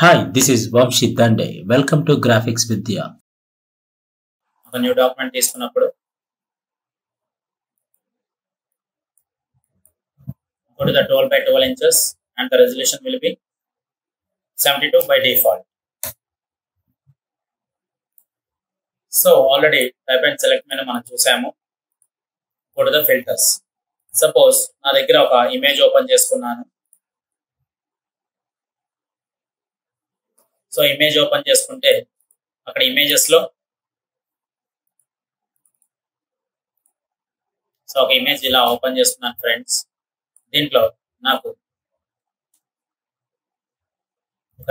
Hi, this is Vamshi Dande. Welcome to Graphics Vidya. ఒక new document తీసుకున్నప్పుడు go to the 12 by 12 inches and the resolution will be 72 by default. So already type and select menu మనం చూసాము. Go to the filters. Suppose నా దగ్గర ఒక image open చేసుకున్నాను. So image open చేసుకుంటే అక్కడ ఇమేజెస్ లో సో ఒక ఇమేజ్ ఇలా ఓపెన్ చేస్తున్నాను ఫ్రెండ్స్. దీంట్లో నాకు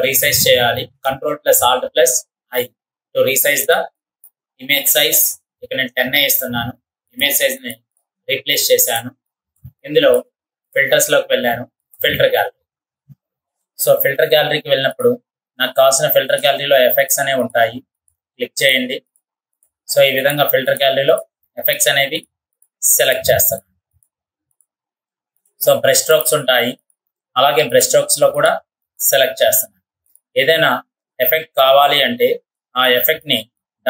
రీసైజ్ చేయాలి. Ctrl+Alt+I to resize the image size. ఇక్కడ నేను 10 ఇస్తున్నాను. ఇమేజ్ సైజ్ ని రీప్లేస్ చేశాను. ఇందులో ఫిల్టర్స్ లోకి వెళ్ళాను. Filter gallery. సో ఫిల్టర్ గ్యాలరీకి వెళ్ళినప్పుడు నాకు కావాల్సిన ఫిల్టర్ గ్యాలరీలో ఎఫెక్ట్స్ అనేవి ఉంటాయి. క్లిక్ చేయండి. సో ఈ విధంగా ఫిల్టర్ గ్యాలరీలో ఎఫెక్ట్స్ అనేవి సెలెక్ట్ చేస్తాను. సో బ్రష్ స్ట్రోక్స్ ఉంటాయి. అలాగే బ్రష్ స్ట్రోక్స్ లో కూడా సెలెక్ట్ చేస్తాను. ఏదైనా ఎఫెక్ట్ కావాలి అంటే ఆ ఎఫెక్ట్ ని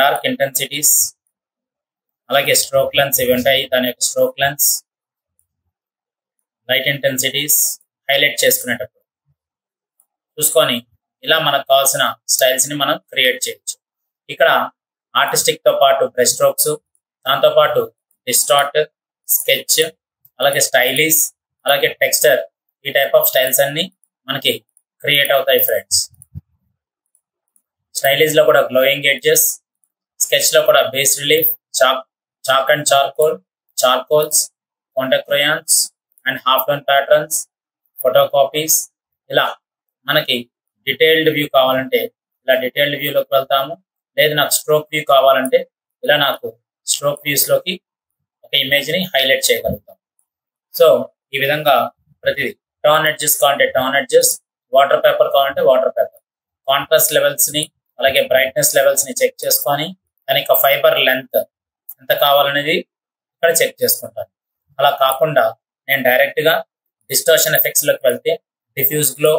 డార్క్ ఇంటెన్సిటీస్ అలాగే స్ట్రోక్ లెన్స్ ఇవి ఉంటాయి. దాని యొక్క stroke lens, light intensities highlight చేసుకునేటప్పుడు చూసుకొని ఇలా మనకు కావాల్సిన స్టైల్స్ ని మనం క్రియేట్ చేయొచ్చు. ఇక్కడ ఆర్టిస్టిక్ తో పాటు బ్రష్ స్ట్రోక్స్, దాంతో పాటు డిస్టార్ట్, స్కెచ్, అలాగే స్టైలిష్, అలాగే టెక్స్చర్, ఈ టైప్ ఆఫ్ స్టైల్స్ అన్ని మనకి క్రియేట్ అవుతాయి ఫ్రెండ్స్. స్టైలిష్ లో కూడా గ్లోయింగ్ ఎడ్జెస్, స్కెచ్ లో కూడా base relief, chalk and charcoals, contact crayons and half tone patterns, photo copies. ఇలా మనకి డీటెయిల్డ్ వ్యూ కావాలంటే ఇలా డీటెయిల్డ్ వ్యూలోకి వెళ్తాము. లేదు నాకు స్ట్రోక్ వ్యూ కావాలంటే ఇలా నాకు స్ట్రోక్ వ్యూస్ లోకి ఒక ఇమేజ్ ని హైలైట్ చేయగలుగుతాం. సో ఈ విధంగా ప్రతిదీ టాన్ ఎడ్జెస్ కావాలంటే టాన్ ఎడ్జెస్, వాటర్ పేపర్ కావాలంటే వాటర్ పేపర్, కాంట్రాస్ట్ లెవెల్స్ ని అలాగే బ్రైట్నెస్ లెవెల్స్ ని చెక్ చేసుకొని దానికి ఫైబర్ లెంత్ ఎంత కావాలనేది ఇక్కడ చెక్ చేసుకుంటాను. అలా కాకుండా నేను డైరెక్ట్ గా డిస్టార్షన్ ఎఫెక్ట్స్ లోకి వెళ్తే diffuse glow,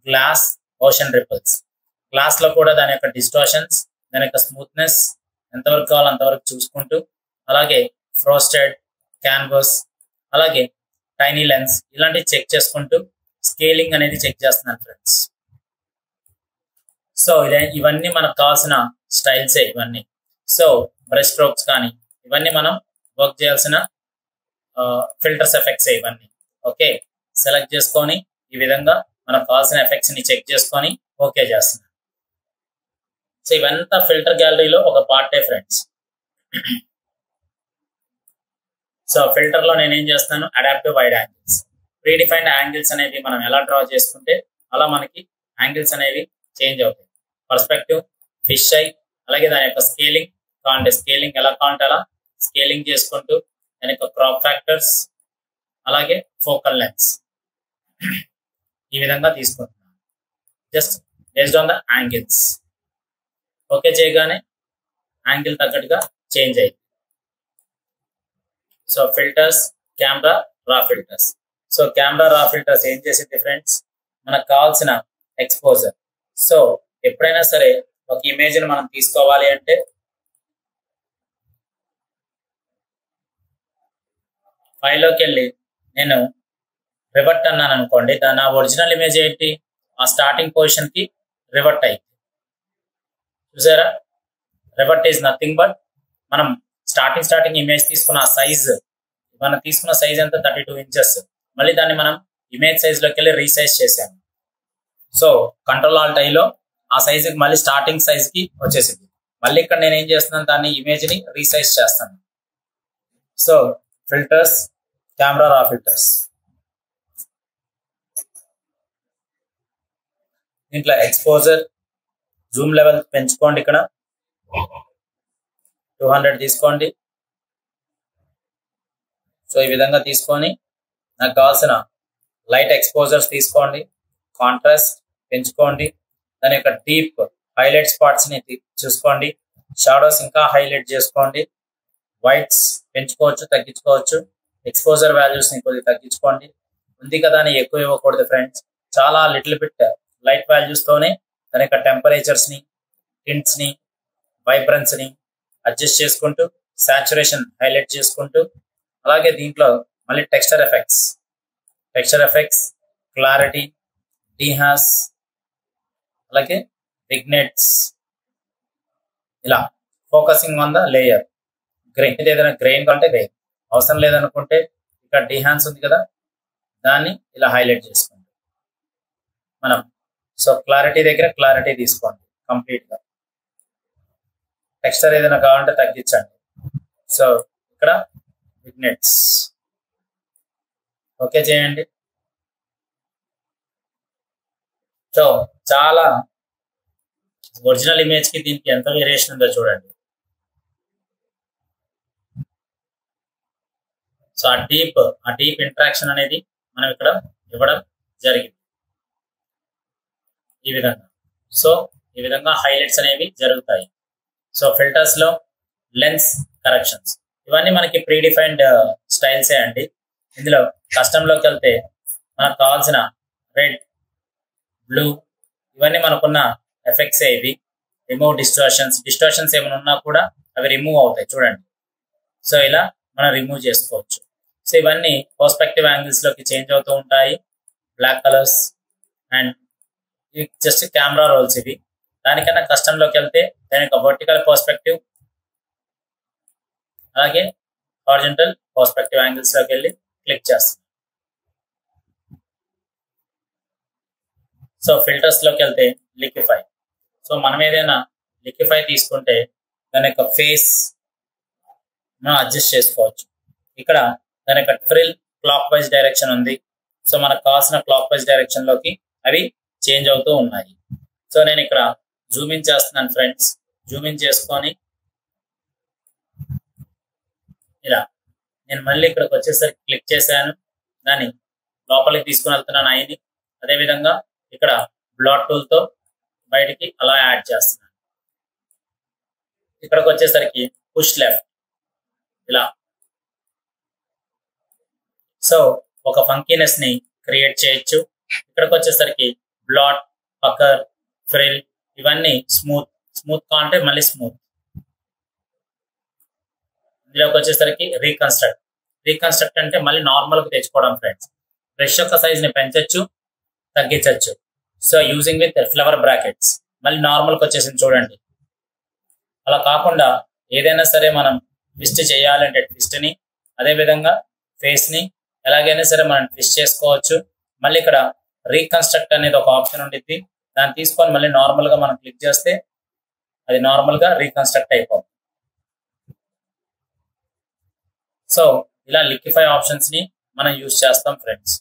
glass, ocean ripples. Glass లో కూడా దాని యొక్క డిస్టార్షన్స్, దాని యొక్క స్మూత్నెస్ ఎంతవరకు కావాలో అంతవరకు చూసుకుంటూ, అలాగే ఫ్రోస్టెడ్, క్యాన్వాస్, అలాగే టైనీ లెన్స్ ఇలాంటివి చెక్ చేసుకుంటూ స్కేలింగ్ అనేది చెక్ చేస్తున్నాను ఫ్రెండ్స్. సో ఇవన్నీ మనకు కావాల్సిన స్టైల్సే ఇవన్నీ. సో బ్రష్ స్ట్రోక్స్ కానీ ఇవన్నీ మనం వర్క్ చేయాల్సిన ఫిల్టర్స్ ఎఫెక్ట్స్ ఇవన్నీ. ఓకే, సెలెక్ట్ చేసుకొని ఈ విధంగా మనకు కావాల్సిన ఎఫెక్ట్స్ ని చెక్ చేసుకొని ఓకే చేస్తున్నాను. సో ఇవంతా ఫిల్టర్ గ్యాలరీలో ఒక పార్టే ఫ్రెండ్స్. సో ఫిల్టర్ లో నేనేం చేస్తాను, adaptive wide angles, predefined angles అనేవి మనం ఎలా డ్రా చేసుకుంటే అలా మనకి యాంగిల్స్ అనేవి చేంజ్ అవుతాయి. పర్స్పెక్టివ్, ఫిష్ ఐ, అలాగే దాని యొక్క స్కేలింగ్ కావాలంటే స్కేలింగ్ ఎలా కావాలంటే అలా స్కేలింగ్ చేసుకుంటూ దాని యొక్క క్రాప్ ఫ్యాక్టర్స్ అలాగే ఫోకల్ లెన్స్ ఈ విధంగా తీసుకుంటున్నాను. Just based on the angles. Okay చేయగానే యాంగిల్ తగ్గట్టుగా చేంజ్ అయ్యింది. సో ఫిల్టర్స్, కెమెరా, రా ఫిల్టర్స్. సో కెమెరా రా ఫిల్టర్స్ ఏం చేసింది ఫ్రెండ్స్, మనకు కావాల్సిన ఎక్స్పోజర్. సో ఎప్పుడైనా సరే ఒక ఇమేజ్ ని మనం తీసుకోవాలి అంటే ఫైల్లోకి వెళ్ళి నేను రివర్ట్ అన్నాను అనుకోండి, దాని ఒరిజినల్ ఇమేజ్ ఏంటి ఆ స్టార్టింగ్ పొజిషన్ కి రివర్ట్ అయింది. చూసారా, రివర్ట్ ఈజ్ నథింగ్ బట్ మనం స్టార్టింగ్ ఇమేజ్ తీసుకున్న సైజ్, మనం తీసుకున్న సైజ్ ఎంత 32 inches. మళ్ళీ దాన్ని మనం ఇమేజ్ సైజ్ లోకి వెళ్ళి రీసైజ్ చేసాము. సో Ctrl+Alt+I లో ఆ సైజుకి మళ్ళీ స్టార్టింగ్ సైజ్ కి వచ్చేసింది. మళ్ళీ ఇక్కడ నేను ఏం చేస్తున్నాను, దాన్ని ఇమేజ్ ని రీసైజ్ చేస్తాను. సో ఫిల్టర్స్, కెమెరా రా ఫిల్టర్స్. దీంట్లో ఎక్స్పోజర్, జూమ్ లెవెల్ పెంచుకోండి. ఇక్కడ 200 తీసుకోండి. సో ఈ విధంగా తీసుకొని నాకు కావాల్సిన లైట్ ఎక్స్పోజర్స్ తీసుకోండి. కాంట్రాస్ట్ పెంచుకోండి. దాని యొక్క డీప్ హైలైట్ స్పాట్స్ ని చూసుకోండి. షాడోస్ ఇంకా హైలైట్ చేసుకోండి. వైట్స్ పెంచుకోవచ్చు, తగ్గించుకోవచ్చు. ఎక్స్పోజర్ వాల్యూస్ ని కొద్దిగా తగ్గించుకోండి. ఉంది కదా అని ఎక్కువ ఇవ్వకూడదు ఫ్రెండ్స్. చాలా లిటిల్ బిట్ లైట్ వాల్యూస్ తోనే దాని యొక్క టెంపరేచర్స్ని, టింట్స్ని, వైబ్రెన్స్ని అడ్జస్ట్ చేసుకుంటూ, సాచురేషన్ హైలైట్ చేసుకుంటూ, అలాగే దీంట్లో మళ్ళీ టెక్స్చర్ ఎఫెక్ట్స్, క్లారిటీ, డీహాస్, అలాగే విగ్నెట్స్, ఇలా focusing on the layer. Grain ఏదైనా గ్రెయిన్ కంటే గ్రెయిన్ అవసరం లేదనుకుంటే ఇక్కడ డీహాన్స్ ఉంది కదా, దాన్ని ఇలా హైలైట్ చేసుకోండి మనం. సో క్లారిటీ దగ్గర క్లారిటీ తీసుకోండి కంప్లీట్గా. టెక్స్చర్ ఏదైనా కావాలంటే తగ్గించండి. సో ఇక్కడ విగ్నెట్స్ ఓకే చేయండి. సో చాలా ఒరిజినల్ ఇమేజ్ కి దీనికి ఎంత వేరియేషన్ ఉందో చూడండి. సో ఆ డీప్ ఇంటరాక్షన్ అనేది మనం ఇక్కడ ఇవ్వడం జరిగింది ఈ విధంగా. సో ఈ విధంగా హైలైట్స్ అనేవి జరుగుతాయి. సో ఫిల్టర్స్ లో లెన్స్ కరెక్షన్స్ ఇవన్నీ మనకి ప్రీడిఫైన్డ్ స్టైల్సే అండి. ఇందులో కస్టమ్లోకి వెళ్తే మనకు కావాల్సిన రెడ్, బ్లూ ఇవన్నీ మనకున్న ఎఫెక్ట్సే. ఇవి రిమూవ్ డిస్టార్షన్స్ ఏమైనా ఉన్నా కూడా అవి రిమూవ్ అవుతాయి చూడండి. సో ఇలా మనం రిమూవ్ చేసుకోవచ్చు. సో ఇవన్నీ పర్స్పెక్టివ్ యాంగిల్స్ లోకి చేంజ్ అవుతూ ఉంటాయి. బ్లాక్ కలర్స్ అండ్ ఇవి జస్ట్ కెమెరా రోల్స్. ఇవి దానికన్నా కస్టమ్లోకి వెళ్తే దాని యొక్క వర్టికల్ పర్స్పెక్టివ్ అలాగే హారిజాంటల్ పర్స్పెక్టివ్ యాంగిల్స్ లోకి వెళ్ళి క్లిక్ చేస్తాం. సో ఫిల్టర్స్ లోకి వెళ్తే లిక్విఫై. సో మనం ఏదైనా లిక్విఫై తీసుకుంటే దాని యొక్క ఫేస్ మనం అడ్జస్ట్ చేసుకోవచ్చు. ఇక్కడ దాని యొక్క ఫ్రిల్ క్లాక్ వైజ్ డైరెక్షన్ ఉంది. సో మనకు కావాల్సిన క్లాక్ వైజ్ డైరెక్షన్ లోకి అవి చేంజ్ అవుతూ ఉన్నాయి. సో నేను ఇక్కడ జూమ్ ఇన్ చేస్తున్నాను ఫ్రెండ్స్. జూమ్ ఇన్ చేసుకొని ఇలా నేను మళ్ళీ ఇక్కడికి వచ్చేసరికి క్లిక్ చేశాను, దాన్ని లోపలికి తీసుకుని వెళ్తున్నాను ఐని. అదేవిధంగా ఇక్కడ బ్లాట్ టూల్తో బయటికి అలా యాడ్ చేస్తున్నాను. ఇక్కడికి వచ్చేసరికి పుష్ లెఫ్ట్ ఇలా. సో ఒక ఫంకీనెస్ ని క్రియేట్ చేయొచ్చు. ఇక్కడికి వచ్చేసరికి బ్లాట్, పకర్, ఫ్రిల్ ఇవన్నీ స్మూత్ అంటే మళ్ళీ స్మూత్. ఇందులోకి వచ్చేసరికి రీకన్స్ట్రక్ట్ అంటే మళ్ళీ నార్మల్ గా తెచ్చుకోవడం ఫ్రెండ్స్. బ్రష్ యొక్క సైజ్ ని పెంచొచ్చు, తగ్గించవచ్చు. So using with flower brackets మళ్ళీ నార్మల్కి వచ్చేసింది చూడండి. అలా కాకుండా ఏదైనా సరే మనం ట్విస్ట్ చేయాలంటే ట్విస్ట్ని, అదేవిధంగా ఫేస్ని ఎలాగైనా సరే మనం ట్విస్ట్ చేసుకోవచ్చు. మళ్ళీ ఇక్కడ రీకన్స్ట్రక్ట్ అనేది ఒక ఆప్షన్ ఉంటుంది. దాన్ని తీసుకొని మళ్ళీ నార్మల్గా మనం క్లిక్ చేస్తే అది నార్మల్గా రీకన్స్ట్రక్ట్ అయిపోతుంది. సో ఇలా లిక్విఫై ఆప్షన్స్ని మనం యూజ్ చేస్తాం ఫ్రెండ్స్.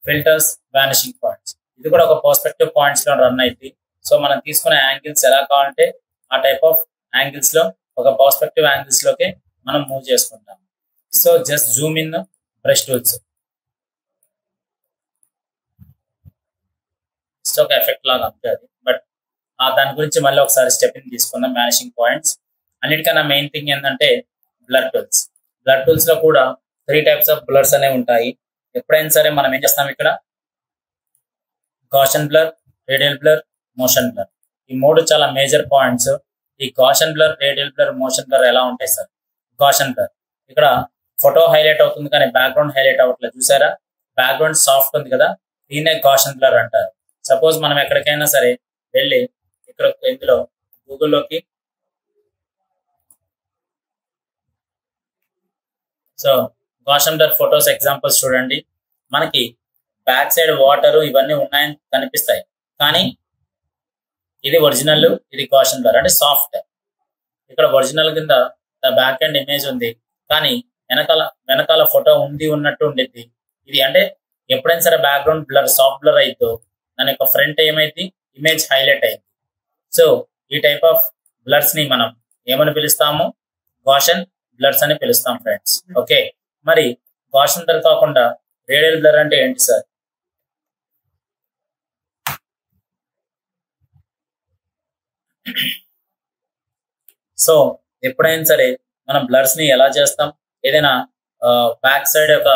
ఫిల్టర్స్, వానిషింగ్ పాయింట్స్ ఇది కూడా ఒక పర్స్పెక్టివ్ పాయింట్స్ లో రన్ అయింది. సో మనం తీసుకునే యాంగిల్స్ ఎలా కావాలంటే ఆ టైప్ ఆఫ్ యాంగిల్స్ లో ఒక పర్స్పెక్టివ్ యాంగిల్స్ లోకి మనం మూవ్ చేసుకుంటాం. So just Zoom in brush tools ఒక ఎఫెక్ట్ లాగా అంతే అది. బట్ దాని గురించి మళ్ళీ ఒకసారి స్టెప్ ఇన్ తీసుకుందాం. వానిషింగ్ పాయింట్స్ అన్నిటికన్నా మెయిన్ థింగ్ ఏంటంటే బ్లర్ టూల్స్ లో కూడా 3 టైప్స్ ఆఫ్ బ్లర్స్ అనేవి ఉంటాయి. ఎప్పుడైనా సరే మనం ఏం చేస్తాం, ఇక్కడ Gaussian blur, radial blur, motion blur ఈ 3 చాలా మేజర్ పాయింట్స్. ఈ Gaussian blur, radial blur, motion blur ఎలా ఉంటాయి సార్? గాషన్ బ్లర్ ఇక్కడ ఫోటో హైలైట్ అవుతుంది కానీ బ్యాక్గ్రౌండ్ హైలైట్ అవ్వట్లేదు చూసారా? బ్యాక్గ్రౌండ్ సాఫ్ట్ ఉంది కదా, దీన్నే గాషన్ బ్లర్ అంటారు. సపోజ్ మనం ఎక్కడికైనా సరే వెళ్ళి ఇక్కడ ఇందులో గూగుల్లోకి so Gaussian blur photos examples చూడండి. మనకి బ్యాక్ సైడ్ వాటర్ ఇవన్నీ ఉన్నాయని కనిపిస్తాయి, కానీ ఇది ఒరిజినల్, ఇది గాషన్ బ్లర్ అంటే సాఫ్ట్. ఇక్కడ ఒరిజినల్ కింద బ్యాక్ ఎండ్ ఇమేజ్ ఉంది, కానీ వెనకాల ఫోటో ఉన్నట్టు ఉండిద్ది. ఇది అంటే ఎప్పుడైనా సరే బ్యాక్గ్రౌండ్ బ్లర్ సాఫ్ట్ బ్లర్ అయిద్దో దాని యొక్క ఫ్రంట్ ఏమైంది, ఇమేజ్ హైలైట్ అయింది. సో ఈ టైప్ ఆఫ్ బ్లర్స్ ని మనం ఏమని పిలుస్తాము? గాషన్ బ్లర్స్ అని పిలుస్తాం ఫ్రెండ్స్. ఓకే, మరి గాషన్ బ్లర్ కాకుండా రేడియల్ బ్లర్ అంటే ఏంటి సార్? సో ఎప్పుడైనా సరే మనం బ్లర్స్ ని ఎలా చేస్తాం? ఏదైనా బ్యాక్ సైడ్ ఒక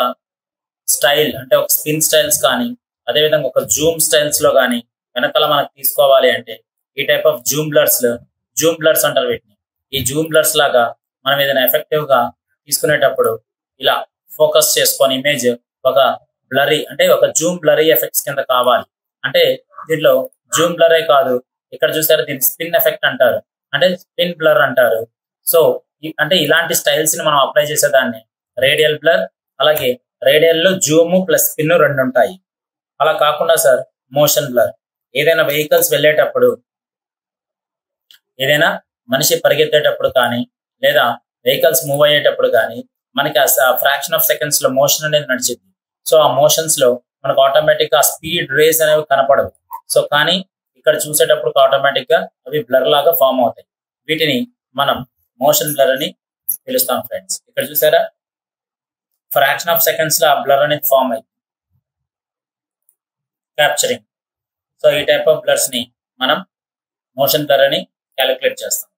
స్టైల్ అంటే ఒక స్పిన్ స్టైల్స్ కానీ, అదేవిధంగా ఒక జూమ్ స్టైల్స్ లో కానీ వెనకాల మనకు తీసుకోవాలి అంటే ఈ టైప్ ఆఫ్ జూమ్ బ్లర్స్ అంటారు వీటిని. ఈ జూమ్ బ్లర్స్ లాగా మనం ఏదైనా ఎఫెక్టివ్ గా తీసుకునేటప్పుడు ఇలా ఫోకస్ చేసుకొని ఇమేజ్ ఒక బ్లరీ అంటే ఒక జూమ్ బ్లరీ ఎఫెక్ట్స్ కింద కావాలి అంటే దీంట్లో జూమ్ బ్లరే కాదు, ఇక్కడ చూసారు దీన్ని స్పిన్ ఎఫెక్ట్ అంటారు, అంటే స్పిన్ బ్లర్ అంటారు. సో అంటే ఇలాంటి స్టైల్స్ ని మనం అప్లై చేసేదాన్ని రేడియల్ బ్లర్. అలాగే రేడియల్ లో జూమ్ ప్లస్ స్పిన్ రెండు ఉంటాయి. అలా కాకుండా సార్ మోషన్ బ్లర్, ఏదైనా వెహికల్స్ వెళ్ళేటప్పుడు, ఏదైనా మనిషి పరిగెత్తేటప్పుడు కానీ లేదా వెహికల్స్ మూవ్ అయ్యేటప్పుడు కానీ మనకి ఫ్రాక్షన్ ఆఫ్ సెకండ్స్ లో మోషన్ అనేది నడిచింది. సో ఆ మోషన్స్ లో మనకు ఆటోమేటిక్ గా స్పీడ్ రేస్ అనేవి కనపడవు. సో కానీ ఇక్కడ చూసేటప్పుడు ఆటోమేటిక్ గా అవి బ్లర్ లాగా ఫామ్ అవుతాయి. వీటిని మనం మోషన్ బ్లర్ అని పిలుస్తాం ఫ్రెండ్స్. ఇక్కడ చూసారా ఫ్రాక్షన్ ఆఫ్ సెకండ్స్ లో ఆ బ్లర్ అనేది ఫామ్ అయింది, క్యాప్చరింగ్. సో ఈ టైప్ ఆఫ్ బ్లర్స్ ని మనం మోషన్ బ్లర్ అని క్యాలిక్యులేట్ చేస్తాం.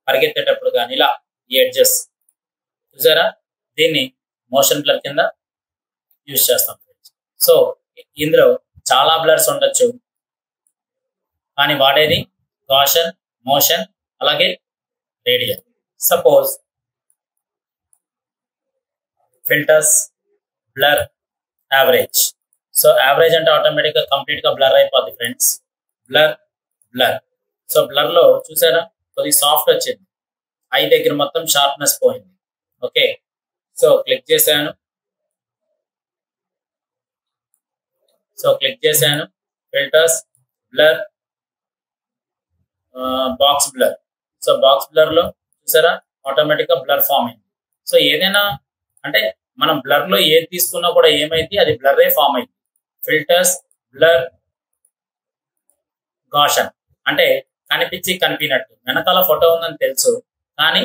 పరిగెత్తేటప్పుడు కానీ ఇలా ఈ ఎడ్జెస్ చూసారా, దీన్ని మోషన్ బ్లర్ కింద యూజ్ చేస్తాం. సో ఇందులో చాలా బ్లర్స్ ఉండొచ్చు, కానీ వాడేది గాషన్, మోషన్, అలాగే radial. Suppose filters, blur, average. So average అంటే ఆటోమేటిక్ గా కంప్లీట్ గా బ్లర్ అయిపోద్ది ఫ్రెండ్స్. బ్లర్. సో బ్లర్ లో చూసారా కొద్ది సాఫ్ట్ వచ్చింది, ఐ దగ్గర మొత్తం షార్ప్నెస్ పోయింది. ఓకే, సో క్లిక్ చేశాను, filters, blur, box blur. So box blur లో చూసారా ఆటోమేటిక్ గా బ్లర్ ఫామ్ అయింది. సో ఏదైనా అంటే మనం బ్లర్ లో ఏది తీసుకున్నా కూడా ఏమైంది, అది బ్లరే ఫామ్ అయింది. ఫిల్టర్స్, బ్లర్, గాషన్ అంటే కనిపించి కనిపినట్టు, వెనకాల ఫోటో ఉందని తెలుసు కానీ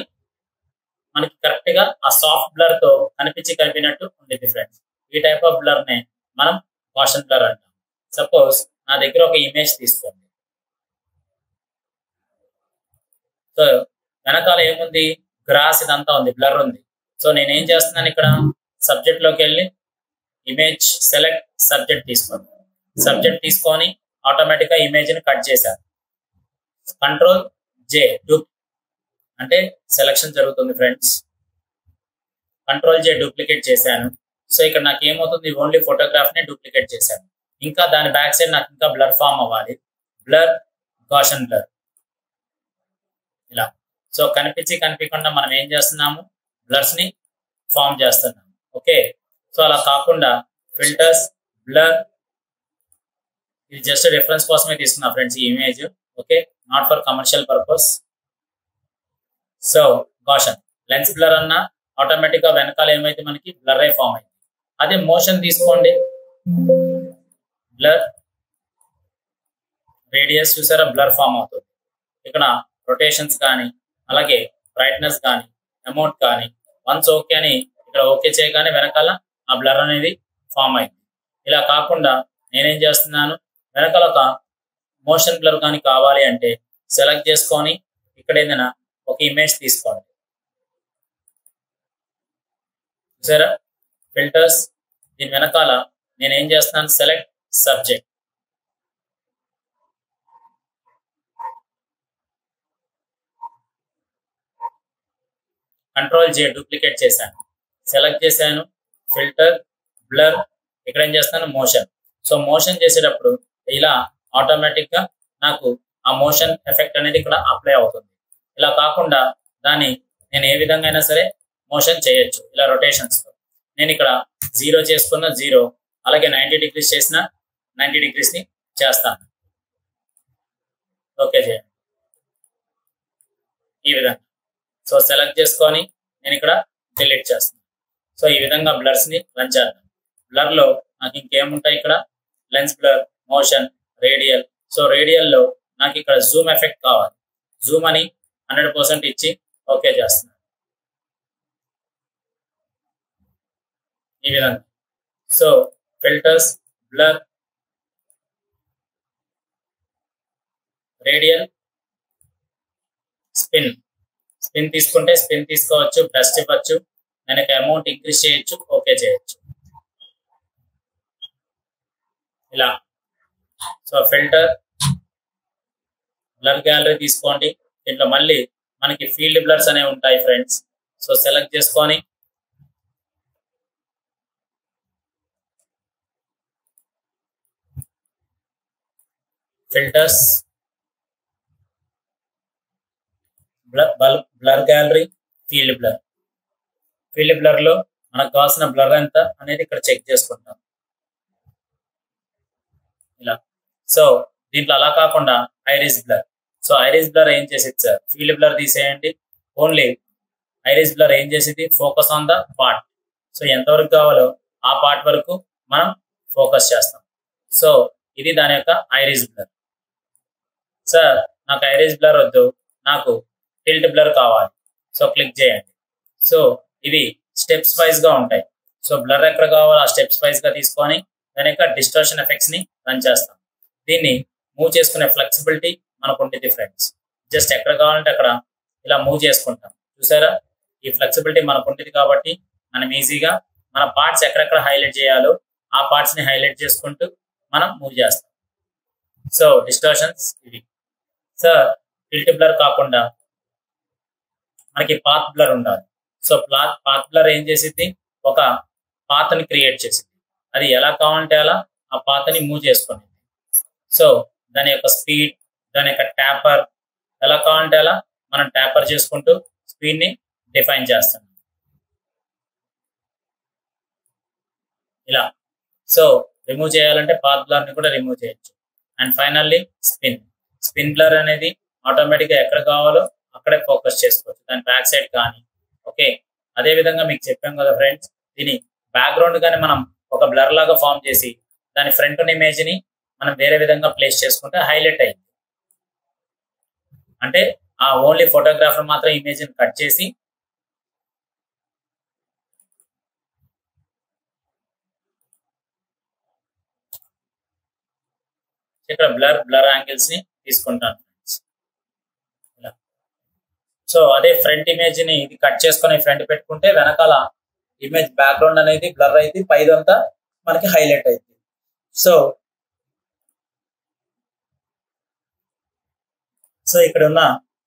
మనకి కరెక్ట్ గా ఆ సాఫ్ట్ బ్లర్ తో కనిపించి కనిపినట్టు ఉండేది ఫ్రెండ్స్. ఈ టైప్ ఆఫ్ బ్లర్ నే మనం గాషన్ బ్లర్ అంటాం. సపోజ్ నా దగ్గర ఒక ఇమేజ్ తీసుకోండి. సో వెనకాల ఏముంది, గ్రాస్ ఇదంతా ఉంది, బ్లర్ ఉంది. సో నేనేం చేస్తున్నాను, ఇక్కడ సబ్జెక్ట్ లోకి వెళ్ళి ఇమేజ్ సెలెక్ట్ సబ్జెక్ట్ తీసుకొని ఆటోమేటిక్ గా ఇమేజ్ ని కట్ చేశాను. కంట్రోల్ జే అంటే సెలక్షన్ జరుగుతుంది ఫ్రెండ్స్. కంట్రోల్ జే డూప్లికేట్ చేశాను. సో ఇక్కడ నాకు ఏమవుతుంది, ఓన్లీ ఫోటోగ్రాఫ్ ని డూప్లికేట్ చేశాను. ఇంకా దాని బ్యాక్ సైడ్ నాకు ఇంకా బ్లర్ ఫామ్ అవ్వాలి, బ్లర్, గాషన్ బ్లర్ ఇలా. సో కనిపించకుండా మనం ఏం చేస్తున్నాము, బ్లర్స్ ని ఫామ్ చేస్తున్నాము. ఓకే, సో అలా కాకుండా ఫిల్టర్స్, బ్లర్, ఇది జస్ట్ రిఫరెన్స్ కోసమే తీసుకున్నా ఫ్రెండ్స్ ఈ ఇమేజ్. Okay, not for commercial purpose. So Gaussian, lens blur అన్న ఆటోమేటిక్ గా వెనకాల ఏమైతే మనకి బ్లర్ అయి ఫామ్ అయింది. అదే మోషన్ తీసుకోండి, బ్లర్, రేడియస్ చూసారా బ్లర్ ఫామ్ అవుతుంది. ఇక్కడ రొటేషన్స్ కానీ అలాగే బ్రైట్నెస్ కానీ అమౌంట్ కానీ వన్స్ ఓకే అని ఇక్కడ ఓకే చేయగానే వెనకాల ఆ బ్లర్ అనేది ఫామ్ అయింది. ఇలా కాకుండా నేనేం చేస్తున్నాను, వెనకాల ఒక మోషన్ బ్లర్ కానీ కావాలి అంటే సెలెక్ట్ చేసుకొని ఇక్కడ ఏదైనా ఒక ఇమేజ్ తీసుకోండి. చూసారా ఫిల్టర్స్, దీని వెనకాల నేనేం చేస్తున్నాను, సెలెక్ట్ సబ్జెక్ట్, కంట్రోల్ జే డూప్లికేట్ చేశాను, సెలెక్ట్ చేశాను, ఫిల్టర్, బ్లర్, ఇక్కడ ఏం చేస్తాను మోషన్. సో మోషన్ చేసేటప్పుడు ఇలా ఆటోమేటిక్ గా నాకు ఆ మోషన్ ఎఫెక్ట్ అనేది ఇక్కడ అప్లై అవుతుంది. ఇలా కాకుండా దాన్ని నేను ఏ విధంగా అయినా సరే మోషన్ చేయొచ్చు ఇలా రొటేషన్స్ తో. నేను ఇక్కడ 0 చేసుకున్న 0, అలాగే 90 degrees చేసిన 90 degrees ని చేస్తాను. ఓకే చేయండి ఈ విధంగా. సో సెలెక్ట్ చేసుకొని నేను ఇక్కడ డిలీట్ చేస్తాను. సో ఈ విధంగా బ్లర్స్ ని రన్ చేద్దాం. బ్లర్ లో నాకు ఇంకేముంటాయి, ఇక్కడ lens blur, motion, radial. So radial లో నాకు ఇక్కడ జూమ్ ఎఫెక్ట్ కావాలి, జూమ్ అని 100% ఇచ్చి ఓకే చేస్తున్నాను ఈ విధంగా. So filters, blur, radial, spin తీసుకుంటే స్పిన్ తీసుకోవచ్చు, బెస్ట్ ఇవ్వచ్చు, నేను అమౌంట్ ఇంక్రీజ్ చేయొచ్చు, ఓకే చేయొచ్చు ఇలా. సో ఫిల్టర్, బ్లర్ గ్యాలరీ తీసుకోండి. దీంట్లో మళ్ళీ మనకి ఫీల్డ్ బ్లర్స్ అనేవి ఉంటాయి ఫ్రెండ్స్. సో సెలెక్ట్ చేసుకొని filters, blur gallery, field blur. Field blur లో మనకు కావాల్సిన బ్లర్ ఎంత అనేది ఇక్కడ చెక్ చేసుకుంటాం ఇలా. సో దీంట్లో అలా కాకుండా iris blur. So iris blur ఏం చేసేది సార్, ఫీల్డ్ బ్లర్ తీసేయండి. ఓన్లీ ఐరిస్ బ్లర్ ఏం చేసేది, focus on the part. So ఎంతవరకు కావాలో ఆ పార్ట్ వరకు మనం ఫోకస్ చేస్తాం. సో ఇది దాని యొక్క ఐరిస్ బ్లర్. సార్ నాకు ఐరిస్ బ్లర్ వద్దు, నాకు టిల్ట్ బ్లర్ కావాలి. సో క్లిక్ చేయండి. సో ఇవి స్టెప్స్ వైజ్ గా ఉంటాయి. సో బ్లర్ ఎక్కడ కావాలో ఆ స్టెప్స్ వైజ్ గా తీసుకొని దాని యొక్క డిస్టార్షన్ ఎఫెక్ట్స్ ని రన్ చేస్తాం. దీన్ని మూవ్ చేసుకునే ఫ్లెక్సిబిలిటీ మనకు ఉంటుంది ఫ్రెండ్స్. జస్ట్ ఎక్కడ కావాలంటే అక్కడ ఇలా మూవ్ చేసుకుంటాం. చూసారా, ఈ ఫ్లెక్సిబిలిటీ మనకు ఉంటుంది కాబట్టి మనం ఈజీగా మన పార్ట్స్ ఎక్కడెక్కడ హైలైట్ చేయాలో ఆ పార్ట్స్ ని హైలైట్ చేసుకుంటూ మనం మూవ్ చేస్తాం. సో డిస్టార్షన్స్ ఇవి. సార్ టిల్ట్ బ్లర్ కాకుండా మనకి పాత్ బ్లర్ ఉండాలి. సో పాత్ బ్లర్ ఏం చేసింది, ఒక పాత్ ని క్రియేట్ చేసింది. అది ఎలా కావాలంటే అలా ఆ పాత్ ని మూవ్ చేసుకునేది. సో దాని యొక్క స్పీడ్, దాని యొక్క ట్యాపర్ ఎలా కావాలంటే అలా మనం ట్యాపర్ చేసుకుంటూ స్పీడ్ ని డిఫైన్ చేస్తాం ఇలా. సో రిమూవ్ చేయాలంటే పాత్ బ్లర్ ని కూడా రిమూవ్ చేయొచ్చు. అండ్ ఫైనల్లీ స్పిన్ బ్లర్ అనేది ఆటోమేటిక్ గా ఎక్కడ కావాలో అక్కడే ఫోకస్ చేసుకోవచ్చు, దాని బ్యాక్ సైడ్ కానీ. ఓకే, అదే విధంగా మీకు చెప్పాం కదా ఫ్రెండ్స్, దీని బ్యాక్గ్రౌండ్ గానీ మనం ఒక బ్లర్ లాగా ఫామ్ చేసి దాని ఫ్రంట్ ఇమేజ్ ని మనం వేరే విధంగా ప్లేస్ చేసుకుంటే హైలైట్ అయింది. అంటే ఆ ఓన్లీ ఫోటోగ్రాఫర్ మాత్రం ఇమేజ్ ని కట్ చేసి ఇక్కడ బ్లర్ యాంగిల్స్ ని తీసుకుంటాను ఫ్రెండ్స్ ఇలా. సో అదే ఫ్రంట్ ఇమేజ్ ని ఇది కట్ చేసుకుని ఫ్రంట్ పెట్టుకుంటే వెనకాల ఇమేజ్ బ్యాక్గ్రౌండ్ అనేది బ్లర్ అయితే పైదంతా మనకి హైలైట్ అయింది. సో ఇక్కడ ఉన్న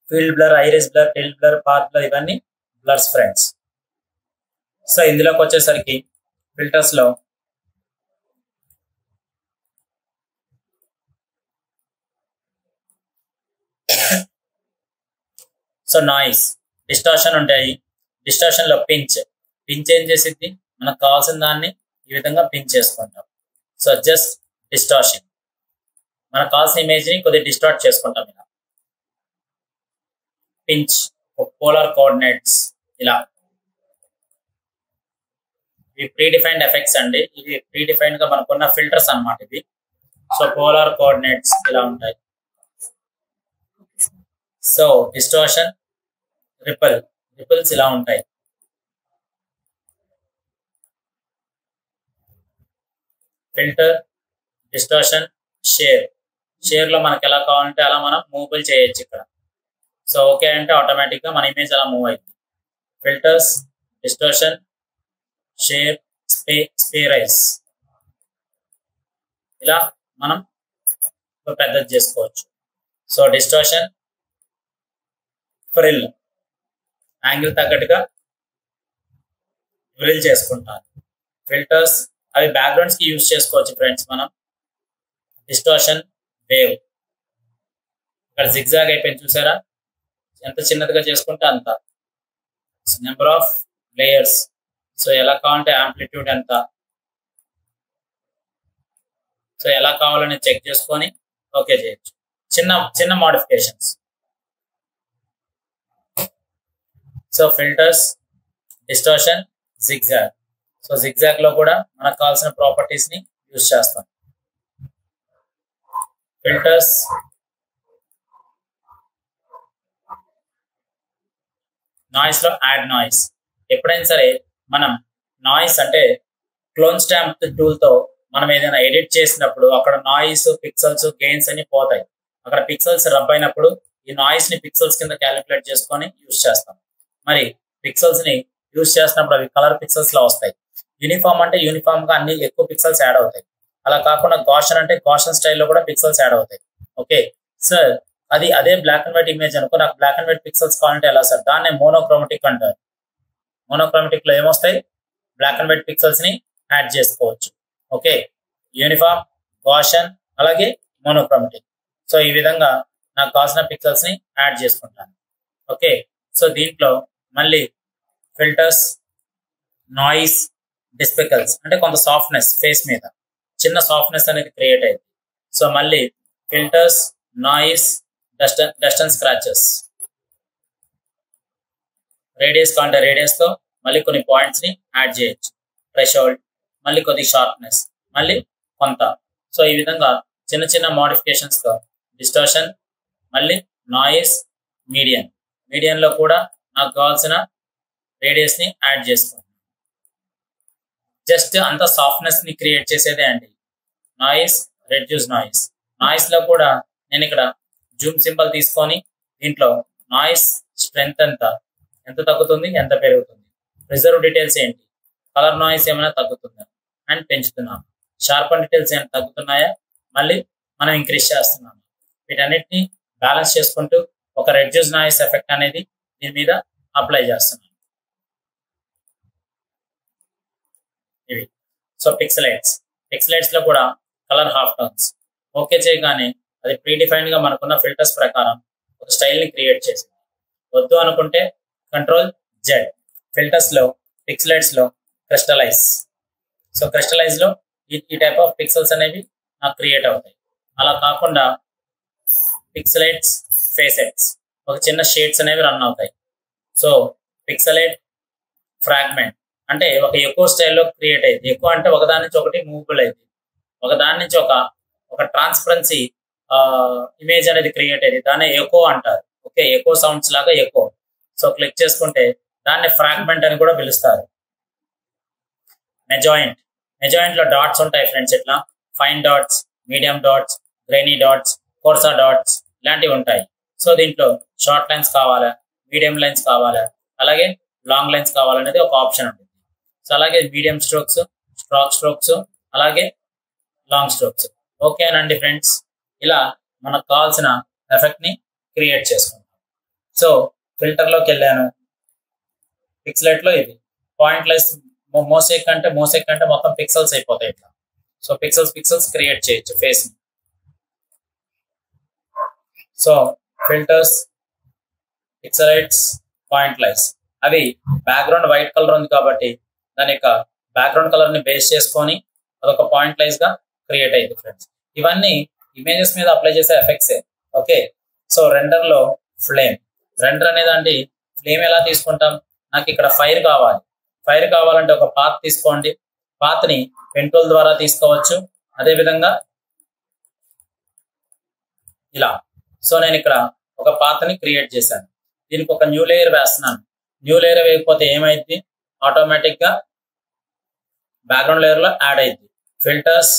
field blur, iris blur, tilt blur, path blur ఇవన్నీ బ్లర్స్ ఫ్రెండ్స్. సో ఇందులోకి వచ్చేసరికి ఫిల్టర్స్ లో సో నాయిస్, డిస్టార్షన్ ఉంటాయి. డిస్టార్షన్ లో పించ్ ఏం చేసిద్ది, మనకు కావాల్సిన దాన్ని ఈ విధంగా పించ్ చేసుకుంటాం. సో జస్ట్ డిస్టార్షన్, మనకు కావాల్సిన ఇమేజ్ ని కొద్దిగా డిస్టార్ట్ చేసుకుంటాం ఇలా. పించ్, పోలార్ కోఆర్డినేట్స్ ఇలా. ఇవి ప్రీ డిఫైన్డ్ ఎఫెక్ట్స్ అండి. ఇవి ప్రీ డిఫైన్డ్ గా మనకున్న ఫిల్టర్స్ అన్నమాట ఇవి. సో పోలార్ కోఆర్డినేట్స్ ఇలా ఉంటాయి. సో డిస్టార్షన్, రిపుల్స్ ఇలా ఉంటాయి. ఫిల్టర్, డిస్టార్షన్, షేర్ లో మనకి ఎలా కావాలంటే అలా మనం మూవబుల్ చేయొచ్చు ఇక్కడ. సో ఓకే అంటే ఆటోమేటిక్ గా మన ఇమేజ్ అలా మూవ్ అయింది. ఫిల్టర్స్, డిస్టార్షన్, షేర్, స్పేరైజ్ ఇలా మనం పెద్దది చేసుకోవచ్చు. సో డిస్టార్షన్, ఫ్రిల్ యాంగిల్ తగ్గట్టుగా ఫ్రిల్ చేసుకుంటాను. ఫిల్టర్స్ అవి బ్యాక్గ్రౌండ్స్ కి యూజ్ చేసుకోవచ్చు ఫ్రెండ్స్ మనం. డిస్టార్షన్, వేవ్ ఇక్కడ జిగ్జాగ్ అయిపోయింది చూసారా, ఎంత చిన్నదిగా చేసుకుంటే అంత. నెంబర్ ఆఫ్ లేయర్స్, సో ఎలా కావాలంటే యాంప్లిట్యూడ్ ఎంత, సో ఎలా కావాలని చెక్ చేసుకొని ఓకే చేయొచ్చు. చిన్న modifications. So filters, distortion, zigzag. So zigzag లో కూడా మనకు కావాల్సిన ప్రాపర్టీస్ ని యూజ్ చేస్తాం. ఫిల్టర్స్, నాయిస్ లో యాడ్ నాయిస్. ఎప్పుడైనా సరే మనం నాయిస్ అంటే క్లోన్ స్టాంప్ టూల్ తో మనం ఏదైనా ఎడిట్ చేసినప్పుడు అక్కడ నాయిస్, పిక్సెల్స్, గెయిన్స్ అని పోతాయి. అక్కడ పిక్సెల్స్ రబ్ అయినప్పుడు ఈ నాయిస్ ని పిక్సెల్స్ కింద క్యాలిక్యులేట్ చేసుకొని యూజ్ చేస్తాం. మరి పిక్సెల్స్ ని యూజ్ చేసినప్పుడు అవి కలర్ పిక్సెల్స్ లో వస్తాయి. యూనిఫామ్ అంటే యూనిఫామ్ గా అన్ని ఎక్కువ పిక్సెల్స్ యాడ్ అవుతాయి. అలా కాకుండా గాషన్ అంటే గాషన్ స్టైల్లో కూడా పిక్సెల్స్ యాడ్ అవుతాయి. ఓకే సార్, అదే బ్లాక్ అండ్ వైట్ ఇమేజ్ అనుకో, నాకు బ్లాక్ అండ్ వైట్ పిక్సెల్స్ కావాలంటే ఎలా సార్? దాన్నే మోనోక్రోమాటిక్ అంటారు. మోనోక్రోమాటిక్ లో ఏమొస్తాయి? బ్లాక్ అండ్ వైట్ పిక్సెల్స్ ని యాడ్ చేసుకోవచ్చు. ఓకే, యూనిఫామ్, గాషన్, అలాగే మోనోక్రోమాటిక్. సో ఈ విధంగా నాకు కావాల్సిన పిక్సెల్స్ ని యాడ్ చేసుకుంటాను. ఓకే, సో దీంట్లో మళ్ళీ ఫిల్టర్స్, నాయిస్, డిస్పెకల్స్ అంటే కొంత సాఫ్ట్నెస్ ఫేస్ మీద చిన్న సాఫ్ట్నెస్ అనేది క్రియేట్ అయింది. సో మళ్ళీ filters, noise, dust and scratches, radius కాంటే రేడియస్ తో మళ్ళీ కొన్ని పాయింట్స్ ని యాడ్ చేయొచ్చు. థ్రెషోల్డ్, మళ్ళీ కొద్ది షార్ప్నెస్, మళ్ళీ కొంత. సో ఈ విధంగా చిన్న చిన్న మోడిఫికేషన్స్ తో డిస్టోర్షన్, మళ్ళీ నాయిస్, మీడియం లో కూడా నాకు కావాల్సిన రేడియస్ ని యాడ్ చేసుకోండి. జస్ట్ అంత సాఫ్ట్నెస్ ని క్రియేట్ చేసేదే అండి నాయిస్, రెడ్యూస్ నాయిస్. నాయిస్ లో కూడా నేను ఇక్కడ జూమ్ సింబల్ తీసుకొని దీంట్లో నాయిస్ స్ట్రెంగ్త్ ఎంత తగ్గుతుంది, ఎంత పెరుగుతుంది, రిజర్వ్ డీటెయిల్స్ ఏంటి, కలర్ నాయిస్ ఏమైనా తగ్గుతుందా అండ్ పెంచుతున్నాము, షార్పన్ డీటెయిల్స్ ఏమైనా తగ్గుతున్నాయా, మళ్ళీ మనం ఇంక్రీజ్ చేస్తున్నాము. వీటన్నిటిని బ్యాలెన్స్ చేసుకుంటూ ఒక రెడ్యూస్ నాయిస్ ఎఫెక్ట్ అనేది దీని మీద అప్లై చేస్తున్నాం. ఇవి సో పిక్సెలైట్స్ లో కూడా కలర్ హాఫ్ టోన్స్ ఓకే చేయగానే అది ప్రీడిఫైన్డ్ గా మనకున్న ఫిల్టర్స్ ప్రకారం ఒక స్టైల్ ని క్రియేట్ చేసింది. వద్దు అనుకుంటే కంట్రోల్ జెడ్. ఫిల్టర్స్ లో, పిక్సెలైట్స్ లో క్రిస్టలైజ్. సో క్రిస్టలైజ్ లో ఈ టైప్ ఆఫ్ పిక్సెల్స్ అనేవి నాకు క్రియేట్ అవుతాయి. అలా కాకుండా పిక్సెలైట్స్, ఫేసెట్స్ ఒక చిన్న షేడ్స్ అనేవి రన్ అవుతాయి. సో పిక్సెలైట్ ఫ్రాగ్మెంట్ అంటే ఒక ఎక్కువ స్టైల్లో క్రియేట్ అయింది. ఎక్కువ అంటే ఒకదాని నుంచి ఒకటి మూవబుల్ అయింది, ఒకదాని నుంచి ఒక ట్రాన్స్పరెన్సీ ఇమేజ్ అనేది క్రియేట్ అయింది. దాన్ని ఎకో అంటారు. ఓకే, ఎకో సౌండ్స్ లాగా ఎకో. సో క్లిక్ చేసుకుంటే దాన్ని ఫ్రాగ్మెంట్ అని కూడా పిలుస్తారు. మెజాయింట్ లో డాట్స్ ఉంటాయి ఫ్రెండ్స్. ఇట్లా fine dots, medium dots, grainy dots, coarse dots ఇలాంటివి ఉంటాయి. సో దీంట్లో షార్ట్ లైన్స్ కావాలా, మీడియం లైన్స్ కావాలా, అలాగే లాంగ్ లైన్స్ కావాలనేది ఒక ఆప్షన్ ఉంటుంది. సో అలాగే మీడియం స్ట్రోక్స్, స్ట్రోక్స్, అలాగే లాంగ్ స్ట్రోక్స్. ఓకేనండి ఫ్రెండ్స్, ఇలా మనకు కావాల్సిన ఎఫెక్ట్ ని క్రియేట్ చేసుకుంటాం. సో ఫిల్టర్ లోకి వెళ్ళాను, పిక్సెలైట్ లో ఇది పాయింట్ లైస్ మోసెక్ అంటే మొత్తం పిక్సెల్స్ అయిపోతాయి ఇట్లా. సో పిక్సెల్స్ క్రియేట్ చేయొచ్చు ఫేస్ ని. సో ఫిల్టర్స్, పిక్సెలైట్స్, పాయింట్ లైస్ అవి బ్యాక్గ్రౌండ్ వైట్ కలర్ ఉంది కాబట్టి దాని యొక్క బ్యాక్గ్రౌండ్ కలర్ ని బేస్ చేసుకొని అదొక పాయింట్ లైస్ గా క్రియేట్ అయింది ఫ్రెండ్స్. ఇవన్నీ ఇమేజెస్ మీద అప్లై చేసే ఎఫెక్ట్సే. ఓకే, సో రెండర్ లో రెండర్ అనేదండి ఫ్లేమ్ ఎలా తీసుకుంటాం? నాకు ఇక్కడ ఫైర్ కావాలంటే ఒక పాత్ తీసుకోండి. పాత్ ని పెన్ టూల్ ద్వారా తీసుకోవచ్చు. అదే విధంగా ఇలా. సో నేను ఇక్కడ ఒక పాత్ ని క్రియేట్ చేశాను. దీనికి ఒక న్యూ లేయర్ వేస్తున్నాను. న్యూ లేయర్ వేయకపోతే ఏమైంది? ఆటోమేటిక్ గా బ్యాక్గ్రౌండ్ లేయర్ లో యాడ్ అయింది. Filters,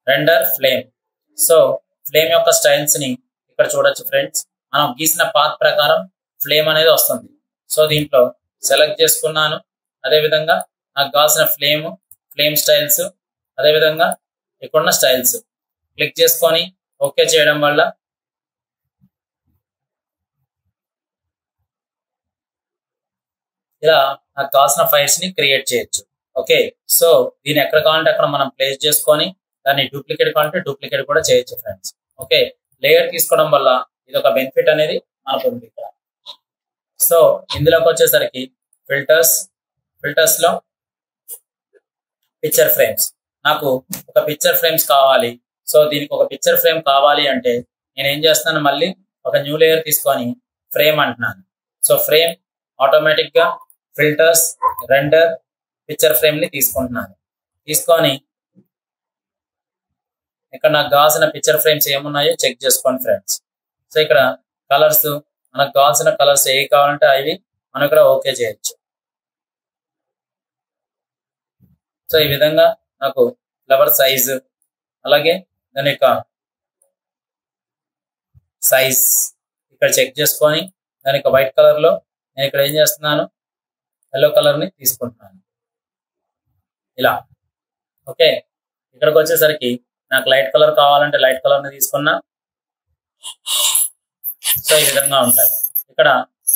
render, flame. So flame యొక్క స్టైల్స్ ని ఇక్కడ చూడొచ్చు ఫ్రెండ్స్. మనం గీసిన పాత్ ప్రకారం ఫ్లేమ్ అనేది వస్తుంది. సో దీంట్లో సెలెక్ట్ చేసుకున్నాను. అదేవిధంగా నాకు కావాల్సిన ఫ్లేమ్ స్టైల్స్, అదేవిధంగా ఇక్కడున్న స్టైల్స్ క్లిక్ చేసుకొని ఓకే చేయడం వల్ల ఇలా నాకు కావాల్సిన ఫైల్స్ ని క్రియేట్ చేయొచ్చు. ఓకే, సో దీన్ని ఎక్కడ కావాలంటే అక్కడ మనం ప్లేస్ చేసుకొని దాన్ని డూప్లికేట్ కావాలంటే డూప్లికేట్ కూడా చేయొచ్చు ఫ్రెండ్స్. ఓకే, లేయర్ తీసుకోవడం వల్ల ఇది ఒక బెనిఫిట్ అనేది మనకు ఉంది ఇక్కడ. సో ఇందులోకి వచ్చేసరికి ఫిల్టర్స్ లో పిక్చర్ ఫ్రేమ్స్. నాకు ఒక పిక్చర్ ఫ్రేమ్స్ కావాలి. సో దీనికి ఒక పిక్చర్ ఫ్రేమ్ కావాలి అంటే నేను ఏం చేస్తున్నాను, మళ్ళీ ఒక న్యూ లేయర్ తీసుకొని ఫ్రేమ్ అంటున్నాను. సో ఫ్రేమ్ ఆటోమేటిక్ గా ఫిల్టర్స్, రెండర్, పిక్చర్ ఫ్రేమ్ ని తీసుకుంటున్నాను. తీసుకొని ఇక్కడ నాకు కావాల్సిన పిక్చర్ ఫ్రేమ్స్ ఏమున్నాయో చెక్ చేసుకోండి ఫ్రెండ్స్. సో ఇక్కడ కలర్స్, మనకు కావాల్సిన కలర్స్ ఏ కావాలంటే అవి మనం ఇక్కడ ఓకే చేయొచ్చు. సో ఈ విధంగా నాకు ఫ్లవర్ సైజ్, అలాగే దాని యొక్క సైజ్ ఇక్కడ చెక్ చేసుకొని దాని యొక్క వైట్ కలర్ లో నేను ఇక్కడ ఏం చేస్తున్నాను, ఎల్లో కలర్ ని తీసుకుంటున్నాను ఇలా. ఓకే, ఇక్కడికి వచ్చేసరికి నాకు లైట్ కలర్ కావాలంటే లైట్ కలర్ ని తీసుకున్నా. సో ఈ విధంగా ఉంటాయి. ఇక్కడ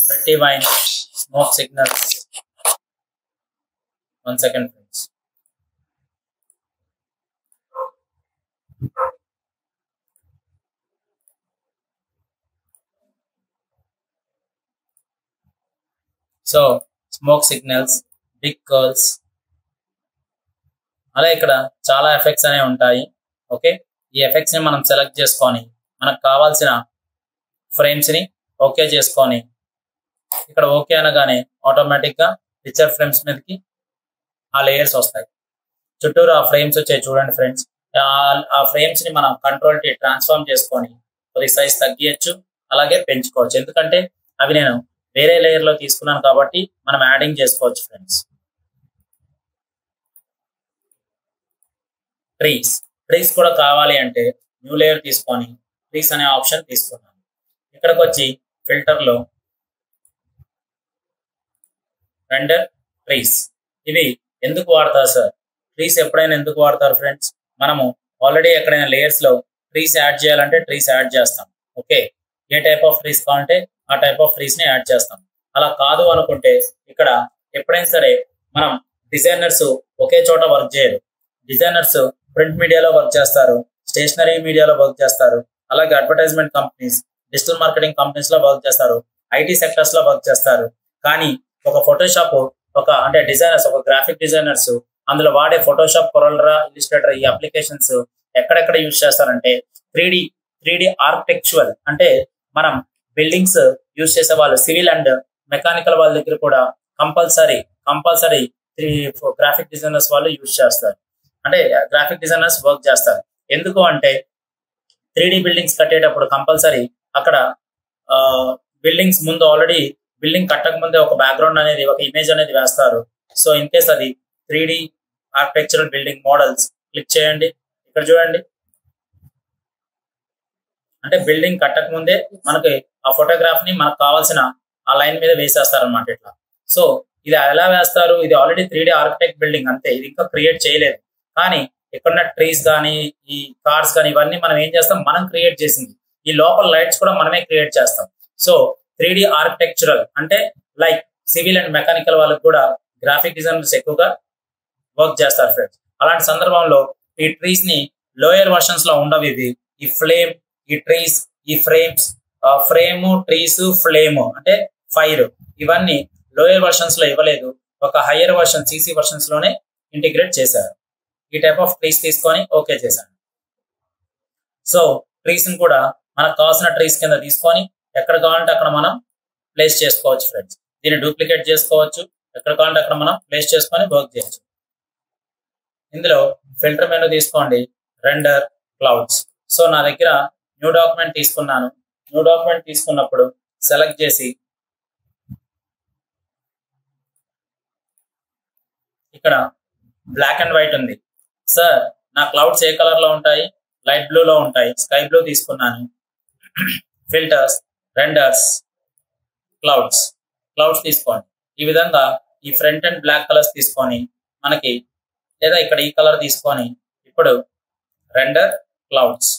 pretty wine, smoke signals. 1 second friends. So smoke signals, big curls, అలా ఇక్కడ చాలా ఎఫెక్ట్స్ అనేవి ఉంటాయి. ఓకే, ఈ ఎఫెక్ట్స్ ని మనం సెలెక్ట్ చేసుకొని మనకు కావాల్సిన ఫ్రేమ్స్ ని ఓకే చేసుకొని ఇక్కడ ఓకే అనగానే ఆటోమేటిక్ గా పిక్చర్ ఫ్రేమ్స్ మీదకి ఆ లేయర్స్ వస్తాయి. చుట్టూరు ఆ ఫ్రేమ్స్ వచ్చాయి చూడండి ఫ్రెండ్స్. ఆ ఫ్రేమ్స్ ని మనం కంట్రోల్ టీ ట్రాన్స్ఫార్మ్ చేసుకొని కొద్ది సైజ్ తగ్గించచ్చు, అలాగే పెంచుకోవచ్చు. ఎందుకంటే అవి నేను వేరే లేయర్ లో తీసుకున్నాను కాబట్టి మనం యాడింగ్ చేసుకోవచ్చు ఫ్రెండ్స్. ట్రీస్ కూడా కావాలి అంటే న్యూ లేయర్ తీసుకొని ట్రీస్ అనే ఆప్షన్ తీసుకున్నాను. ఇక్కడికి వచ్చి ఫిల్టర్ లో రెండర్ ట్రీస్. ఇవి ఎందుకు వాడతారు సార్? ట్రీస్ ఎప్పుడైనా ఎందుకు వాడతారు ఫ్రెండ్స్? మనము ఆల్రెడీ ఎక్కడైనా లేయర్స్ లో ట్రీస్ యాడ్ చేయాలంటే ట్రీస్ యాడ్ చేస్తాం. Okay, A type of trees కావాలంటే ఆ టైప్ ఆఫ్ ట్రీస్ ని యాడ్ చేస్తాం. అలా కాదు అనుకుంటే ఇక్కడ ఎప్పుడైనా సరే మనం డిజైనర్స్ ఒకే చోట వర్క్ చేయరు. డిజైనర్స్ ప్రింట్ మీడియాలో వర్క్ చేస్తారు, స్టేషనరీ మీడియాలో వర్క్ చేస్తారు, అలాగే advertisement companies, digital marketing companies లో వర్క్ చేస్తారు, ఐటీ సెక్టర్స్ లో వర్క్ చేస్తారు. కానీ ఒక ఫోటోషాప్ అంటే డిజైనర్స్, ఒక గ్రాఫిక్ డిజైనర్స్ అందులో వాడే ఫోటోషాప్, కొరల్డ్రా, ఇలిస్ట్రేటర్ ఈ అప్లికేషన్స్ ఎక్కడెక్కడ యూజ్ చేస్తారంటే 3D ఆర్కిటెక్చురల్ అంటే మనం బిల్డింగ్స్ యూజ్ చేసే వాళ్ళు, సివిల్ అండ్ మెకానికల్ వాళ్ళ దగ్గర కూడా కంపల్సరీ గ్రాఫిక్ డిజైనర్స్ వాళ్ళు యూజ్ చేస్తారు. అంటే గ్రాఫిక్ డిజైనర్స్ వర్క్ చేస్తారు. ఎందుకు అంటే 3D బిల్డింగ్స్ కట్టేటప్పుడు కంపల్సరీ అక్కడ బిల్డింగ్స్ ముందు ఆల్రెడీ బిల్డింగ్ కట్టక ముందే ఒక బ్యాక్గ్రౌండ్ అనేది, ఒక ఇమేజ్ అనేది వేస్తారు. సో ఇన్ కేస్ అది 3D architectural building models click చేయండి. ఇక్కడ చూడండి, అంటే బిల్డింగ్ కట్టక ముందే మనకి ఆ ఫోటోగ్రాఫ్ ని మనకు కావాల్సిన ఆ లైన్ మీద వేసేస్తారు అనమాట ఇట్లా. సో ఇది ఎలా వేస్తారు? ఇది ఆల్రెడీ 3D ఆర్కిటెక్ట్ బిల్డింగ్ అంతే, ఇది ఇంకా క్రియేట్ చేయలేదు. కానీ ఎక్కడున్న ట్రీస్ కానీ ఈ కార్స్ కానీ ఇవన్నీ మనం ఏం చేస్తాం, మనం క్రియేట్ చేసింది. ఈ లోపల లైట్స్ కూడా మనమే క్రియేట్ చేస్తాం. సో 3D ఆర్కిటెక్చరల్ అంటే లైక్ సివిల్ అండ్ మెకానికల్ వాళ్ళకి కూడా గ్రాఫిక్ డిజైనర్స్ ఎక్కువగా వర్క్ చేస్తారు ఫ్రెండ్స్. అలాంటి సందర్భంలో ఈ ట్రీస్ ని లోయర్ వర్షన్స్ లో ఉండవు. ఇది ఈ ఫ్లేమ్, ఈ ట్రీస్, ఈ ఫ్రేమ్స్, ఫ్రేమ్, ట్రీస్, ఫ్లేమ్ అంటే ఫైర్, ఇవన్నీ లోయర్ వర్షన్స్ లో ఇవ్వలేదు. ఒక హయ్యర్ వర్షన్ CC వర్షన్స్ లోనే ఇంటిగ్రేట్ చేశారు. ఈ టైప్ ఆఫ్ ట్రీస్ తీసుకొని ఓకే చేశాను. సో ట్రీస్ ని కూడా మనకు కావాల్సిన ట్రీస్ కింద తీసుకొని ఎక్కడ కావాలంటే అక్కడ మనం ప్లేస్ చేసుకోవచ్చు ఫ్రెండ్స్. దీన్ని డూప్లికేట్ చేసుకోవచ్చు, ఎక్కడ కావాలంటే అక్కడ మనం ప్లేస్ చేసుకొని వర్క్ చేయొచ్చు. ఇందులో ఫిల్టర్ మెనూ తీసుకోండి, రెండర్ క్లౌడ్స్. సో నా దగ్గర న్యూ డాక్యుమెంట్ తీసుకున్నాను. న్యూ డాక్యుమెంట్ తీసుకున్నప్పుడు సెలెక్ట్ చేసి ఇక్కడ బ్లాక్ అండ్ వైట్ ఉంది. సార్ నా క్లౌడ్స్ ఏ కలర్ లో ఉంటాయి? లైట్ బ్లూ లో ఉంటాయి. స్కై బ్లూ తీసుకున్నాను. ఫిల్టర్స్, రెండర్స్, క్లౌడ్స్ తీసుకోండి. ఈ విధంగా ఈ ఫ్రంట్ అండ్ బ్లాక్ కలర్స్ తీసుకొని మనకి, లేదా ఇక్కడ ఈ కలర్ తీసుకొని ఇప్పుడు రెండర్ క్లౌడ్స్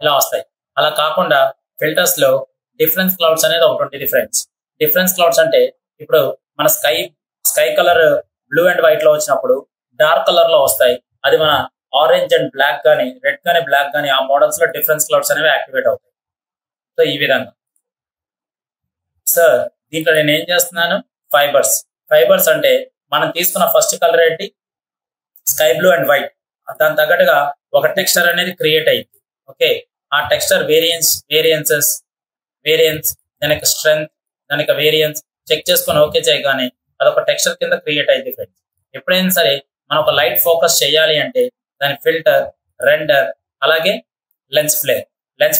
ఇలా వస్తాయి. అలా కాకుండా ఫిల్టర్స్ లో డిఫరెన్స్ క్లౌడ్స్ అనేది ఒకటి ఉంటుంది ఫ్రెండ్స్. డిఫరెన్స్ క్లౌడ్స్ అంటే ఇప్పుడు మన sky colour blue and white లో వచ్చినప్పుడు డార్క్ కలర్ లో వస్తాయి. అది మన ఆరెంజ్ అండ్ బ్లాక్ కానీ, రెడ్ కానీ, బ్లాక్ కానీ ఆ మోడల్స్ లో డిఫరెన్స్ క్లౌడ్స్ అనేవి యాక్టివేట్ అవుతాయి. సో ఈ విధంగా సార్ దీంట్లో నేను ఏం చేస్తున్నాను, ఫైబర్స్ అంటే మనం తీసుకున్న ఫస్ట్ కలర్ ఏంటి, స్కై బ్లూ అండ్ వైట్. దాని తగ్గట్టుగా ఒక టెక్స్చర్ అనేది క్రియేట్ అయింది. ఓకే, ఆ టెక్స్చర్ వేరియన్స్ దాని యొక్క స్ట్రెంగ్త్, దాని యొక్క వేరియన్స్ చెక్ చేసుకొని ఓకే చేయగానే అదొక టెక్స్చర్ కింద క్రియేట్ అయింది ఫ్రెండ్స్. ఎప్పుడైనా సరే మనం ఒక లైట్ ఫోకస్ చేయాలి అంటే దాని ఫిల్టర్, రెండర్, అలాగే లెన్స్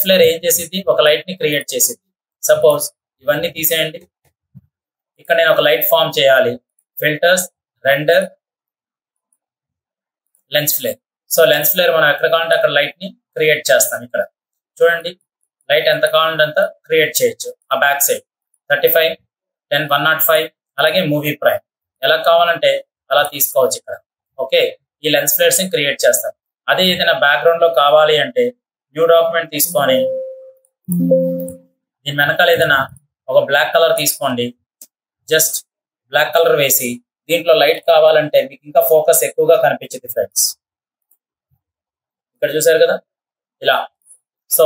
ఫ్లేర్ ఏం చేసింది, ఒక లైట్ ని క్రియేట్ చేసింది. సపోజ్ ఇవన్నీ తీసేయండి. ఇక్కడ నేను ఒక లైట్ ఫామ్ చేయాలి. Filters, render, lens flare. So lens flare మనం ఎక్కడ కావాలంటే అక్కడ లైట్ ని క్రియేట్ చేస్తాం. ఇక్కడ చూడండి, లైట్ ఎంత కావాలంటే అంత క్రియేట్ చేయొచ్చు. ఆ బ్యాక్ సైడ్ 35, 10, 105, అలాగే మూవీ ప్రైమ్ ఎలా కావాలంటే అలా తీసుకోవచ్చు ఇక్కడ. ఓకే, ఈ లెన్స్ ఫ్లేర్స్ ని క్రియేట్ చేస్తాం. అదే ఏదైనా బ్యాక్గ్రౌండ్ లో కావాలి అంటే న్యూ డాక్యుమెంట్ తీసుకొని దీని వెనకాల ఏదైనా ఒక బ్లాక్ కలర్ తీసుకోండి, జస్ట్ బ్లాక్ కలర్ వేసి దీంట్లో లైట్ కావాలంటే మీకు ఇంకా ఫోకస్ ఎక్కువగా కనిపించింది ఫ్రెండ్స్. ఇక్కడ చూసారు కదా ఇలా. సో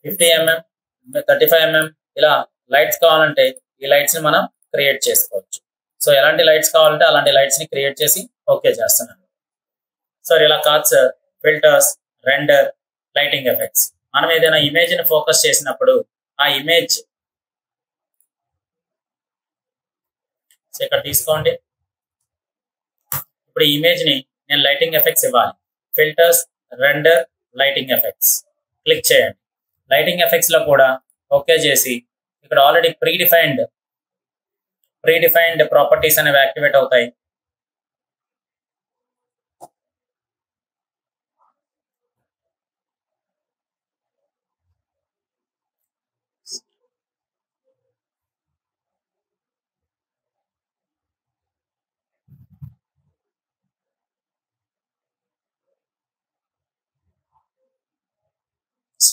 50 mm 35 mm ఇలా లైట్స్ కావాలంటే ఈ లైట్స్ ని మనం క్రియేట్ చేసుకోవచ్చు. సో ఎలాంటి లైట్స్ కావాలంటే అలాంటి లైట్స్ ని క్రియేట్ చేసి ఓకే చేస్తున్నాను. సో ఇలా కాదు sir, filters, render, lighting effects. మనం ఏదైనా ఇమేజ్ ని ఫోకస్ చేసినప్పుడు ఆ ఇమేజ్ ఇక్కడ తీసుకోండి. ఇప్పుడు ఈ ఇమేజ్ ని నేను లైటింగ్ ఎఫెక్ట్స్ ఇవ్వాలి. Filters, render, lighting effects click చేయండి. లైటింగ్ ఎఫెక్ట్స్ లో కూడా ఓకే చేసి ఇక్కడ ఆల్రెడీ ప్రీడిఫైన్డ్ ప్రాపర్టీస్ అనేవి యాక్టివేట్ అవుతాయి.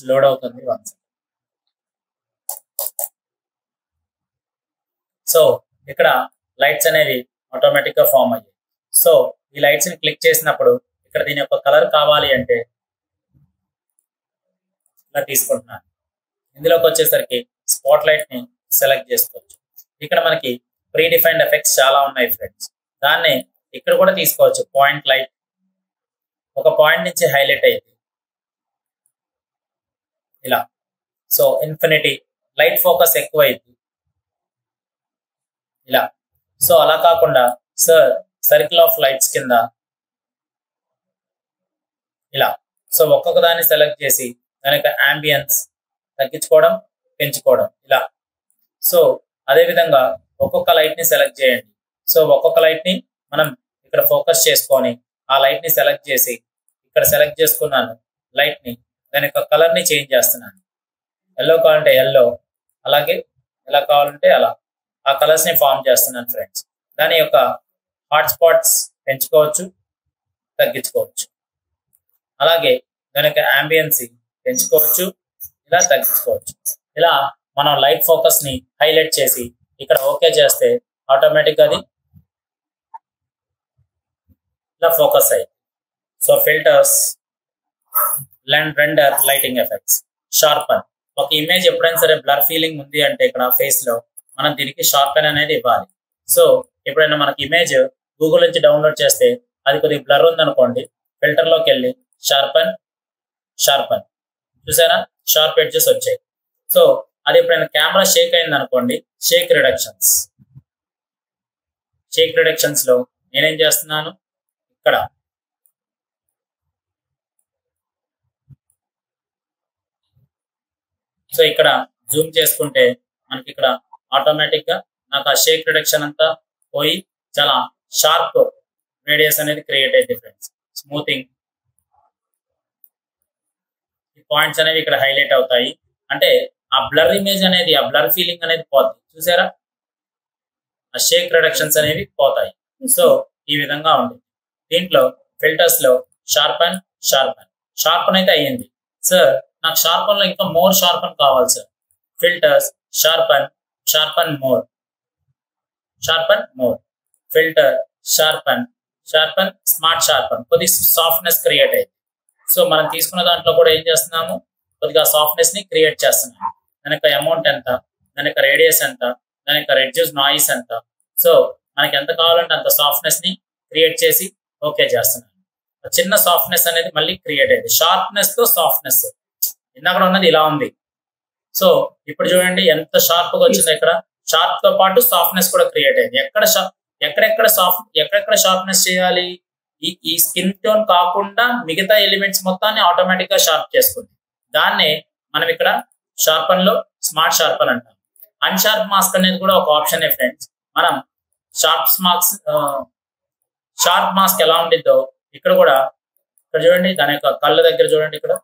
లోడ్ అవుతుంది వన్స్. సో ఇక్కడ లైట్స్ అనేవి ఆటోమేటిక్ గా ఫామ్ అయ్యాయి. సో ఈ లైట్స్ ని క్లిక్ చేసినప్పుడు ఇక్కడ దీని యొక్క కలర్ కావాలి అంటే ఇలా తీసుకుంటున్నాను. ఇందులోకి వచ్చేసరికి స్పాట్ లైట్ ని సెలెక్ట్ చేసుకోవచ్చు. ఇక్కడ మనకి ప్రీడిఫైన్డ్ ఎఫెక్ట్స్ చాలా ఉన్నాయి ఫ్రెండ్స్. దాన్ని ఇక్కడ కూడా తీసుకోవచ్చు. పాయింట్ లైట్ ఒక పాయింట్ నుంచి హైలైట్ అయ్యింది ఇలా. సో ఇన్ఫినిటీ లైట్ ఫోకస్ ఎక్కువ అయింది ఇలా. సో అలా కాకుండా సార్ సర్కిల్ ఆఫ్ లైట్స్ కింద ఇలా. సో ఒక్కొక్క దాన్ని సెలెక్ట్ చేసి దాని యొక్క యాంబియన్స్ తగ్గించుకోవడం, పెంచుకోవడం ఇలా. సో అదే విధంగా ఒక్కొక్క లైట్ ని సెలెక్ట్ చేయండి. సో ఒక్కొక్క లైట్ ని మనం ఇక్కడ ఫోకస్ చేసుకొని ఆ లైట్ ని సెలెక్ట్ చేసి ఇక్కడ సెలెక్ట్ చేసుకున్నాను లైట్ ని. దాని యొక్క కలర్ ని చేంజ్ చేస్తున్నాను. ఎల్లో కావాలంటే ఎల్లో, అలాగే ఎలా కావాలంటే అలా ఆ కలర్స్ ని ఫామ్ చేస్తున్నాను ఫ్రెండ్స్. దాని యొక్క హాట్ స్పాట్స్ పెంచుకోవచ్చు, తగ్గించుకోవచ్చు. అలాగే దాని యొక్క యాంబియన్స్ పెంచుకోవచ్చు, ఇలా తగ్గించుకోవచ్చు. ఇలా మనం లైట్ ఫోకస్ ని హైలైట్ చేసి ఇక్కడ ఓకే చేస్తే ఆటోమేటిక్ అది ఇలా ఫోకస్ అయ్యి. So filters, render, lighting effects, sharpen. ఒక ఇమేజ్ ఎప్పుడైనా సరే బ్లర్ ఫీలింగ్ ఉంది అంటే ఇక్కడ ఫేస్ లో మనం దీనికి షార్పన్ అనేది ఇవ్వాలి. సో ఎప్పుడైనా మనకి ఇమేజ్ గూగుల్ నుంచి డౌన్లోడ్ చేస్తే అది కొద్దిగా బ్లర్ ఉందనుకోండి, ఫిల్టర్ లోకి వెళ్ళి షార్పన్ చూసారా, షార్ప్ ఎడ్జెస్ వచ్చాయి. సో అది ఎప్పుడైనా కెమెరా షేక్ అయింది అనుకోండి, షేక్ రిడక్షన్స్ లో నేనేం చేస్తున్నాను ఇక్కడ సో ఇక్కడ జూమ్ చేసుకుంటే మనకి ఇక్కడ ఆటోమేటిక్ గా నాకు ఆ షేక్ రిడక్షన్ అంతా పోయి చాలా షార్ప్ రేడియస్ అనేది క్రియేట్ అయ్యింది ఫ్రెండ్స్. స్మూతింగ్, ఈ పాయింట్స్ అనేవి ఇక్కడ హైలైట్ అవుతాయి. అంటే ఆ బ్లర్ ఇమేజ్ అనేది, ఆ బ్లర్ ఫీలింగ్ అనేది పోతుంది. చూసారా, ఆ షేక్ రిడక్షన్స్ అనేవి పోతాయి. సో ఈ విధంగా ఉంటుంది. దీంట్లో ఫిల్టర్స్ లో షార్పన్ అయితే అయ్యింది. సార్ నాకు షార్పన్ లో ఇంకా మోర్ షార్పన్ కావాలి sir. Filters, sharpen more, filter, sharpen, smart sharpen. కొద్దిగా సాఫ్ట్నెస్ క్రియేట్ అయ్యింది. సో మనం తీసుకున్న దాంట్లో కూడా ఏం చేస్తున్నాము, కొద్దిగా సాఫ్ట్నెస్ ని క్రియేట్ చేస్తున్నాము. దాని యొక్క అమౌంట్ ఎంత, దాని యొక్క రేడియస్ ఎంత, దాని యొక్క రెడ్యూస్ నాయిస్ ఎంత. సో మనకి ఎంత కావాలంటే అంత సాఫ్ట్నెస్ ని క్రియేట్ చేసి ఓకే చేస్తున్నాను. చిన్న సాఫ్ట్నెస్ అనేది మళ్ళీ క్రియేట్ అయింది. షార్ప్నెస్ తో సాఫ్ట్నెస్ ఇందాక ఉన్నది ఇలా ఉంది. సో ఇప్పుడు చూడండి ఎంత షార్ప్ గా వచ్చింది. ఇక్కడ షార్ప్ తో పాటు సాఫ్ట్నెస్ కూడా క్రియేట్ అయింది. ఎక్కడెక్కడ షార్ప్నెస్ చేయాలి, ఈ స్కిన్ టోన్ కాకుండా మిగతా ఎలిమెంట్స్ మొత్తాన్ని ఆటోమేటిక్ గా షార్ప్ చేసుకుంది. దాన్నే మనం ఇక్కడ షార్పన్ లో స్మార్ట్ షార్పన్ అంటాం. అన్షార్ప్ మాస్క్ అనేది కూడా ఒక ఆప్షన్ ఫ్రెండ్స్. మనం షార్ప్ మాస్క్ ఎలా ఉండిద్దో ఇక్కడ కూడా, ఇక్కడ చూడండి దాని యొక్క కళ్ళ దగ్గర చూడండి, ఇక్కడ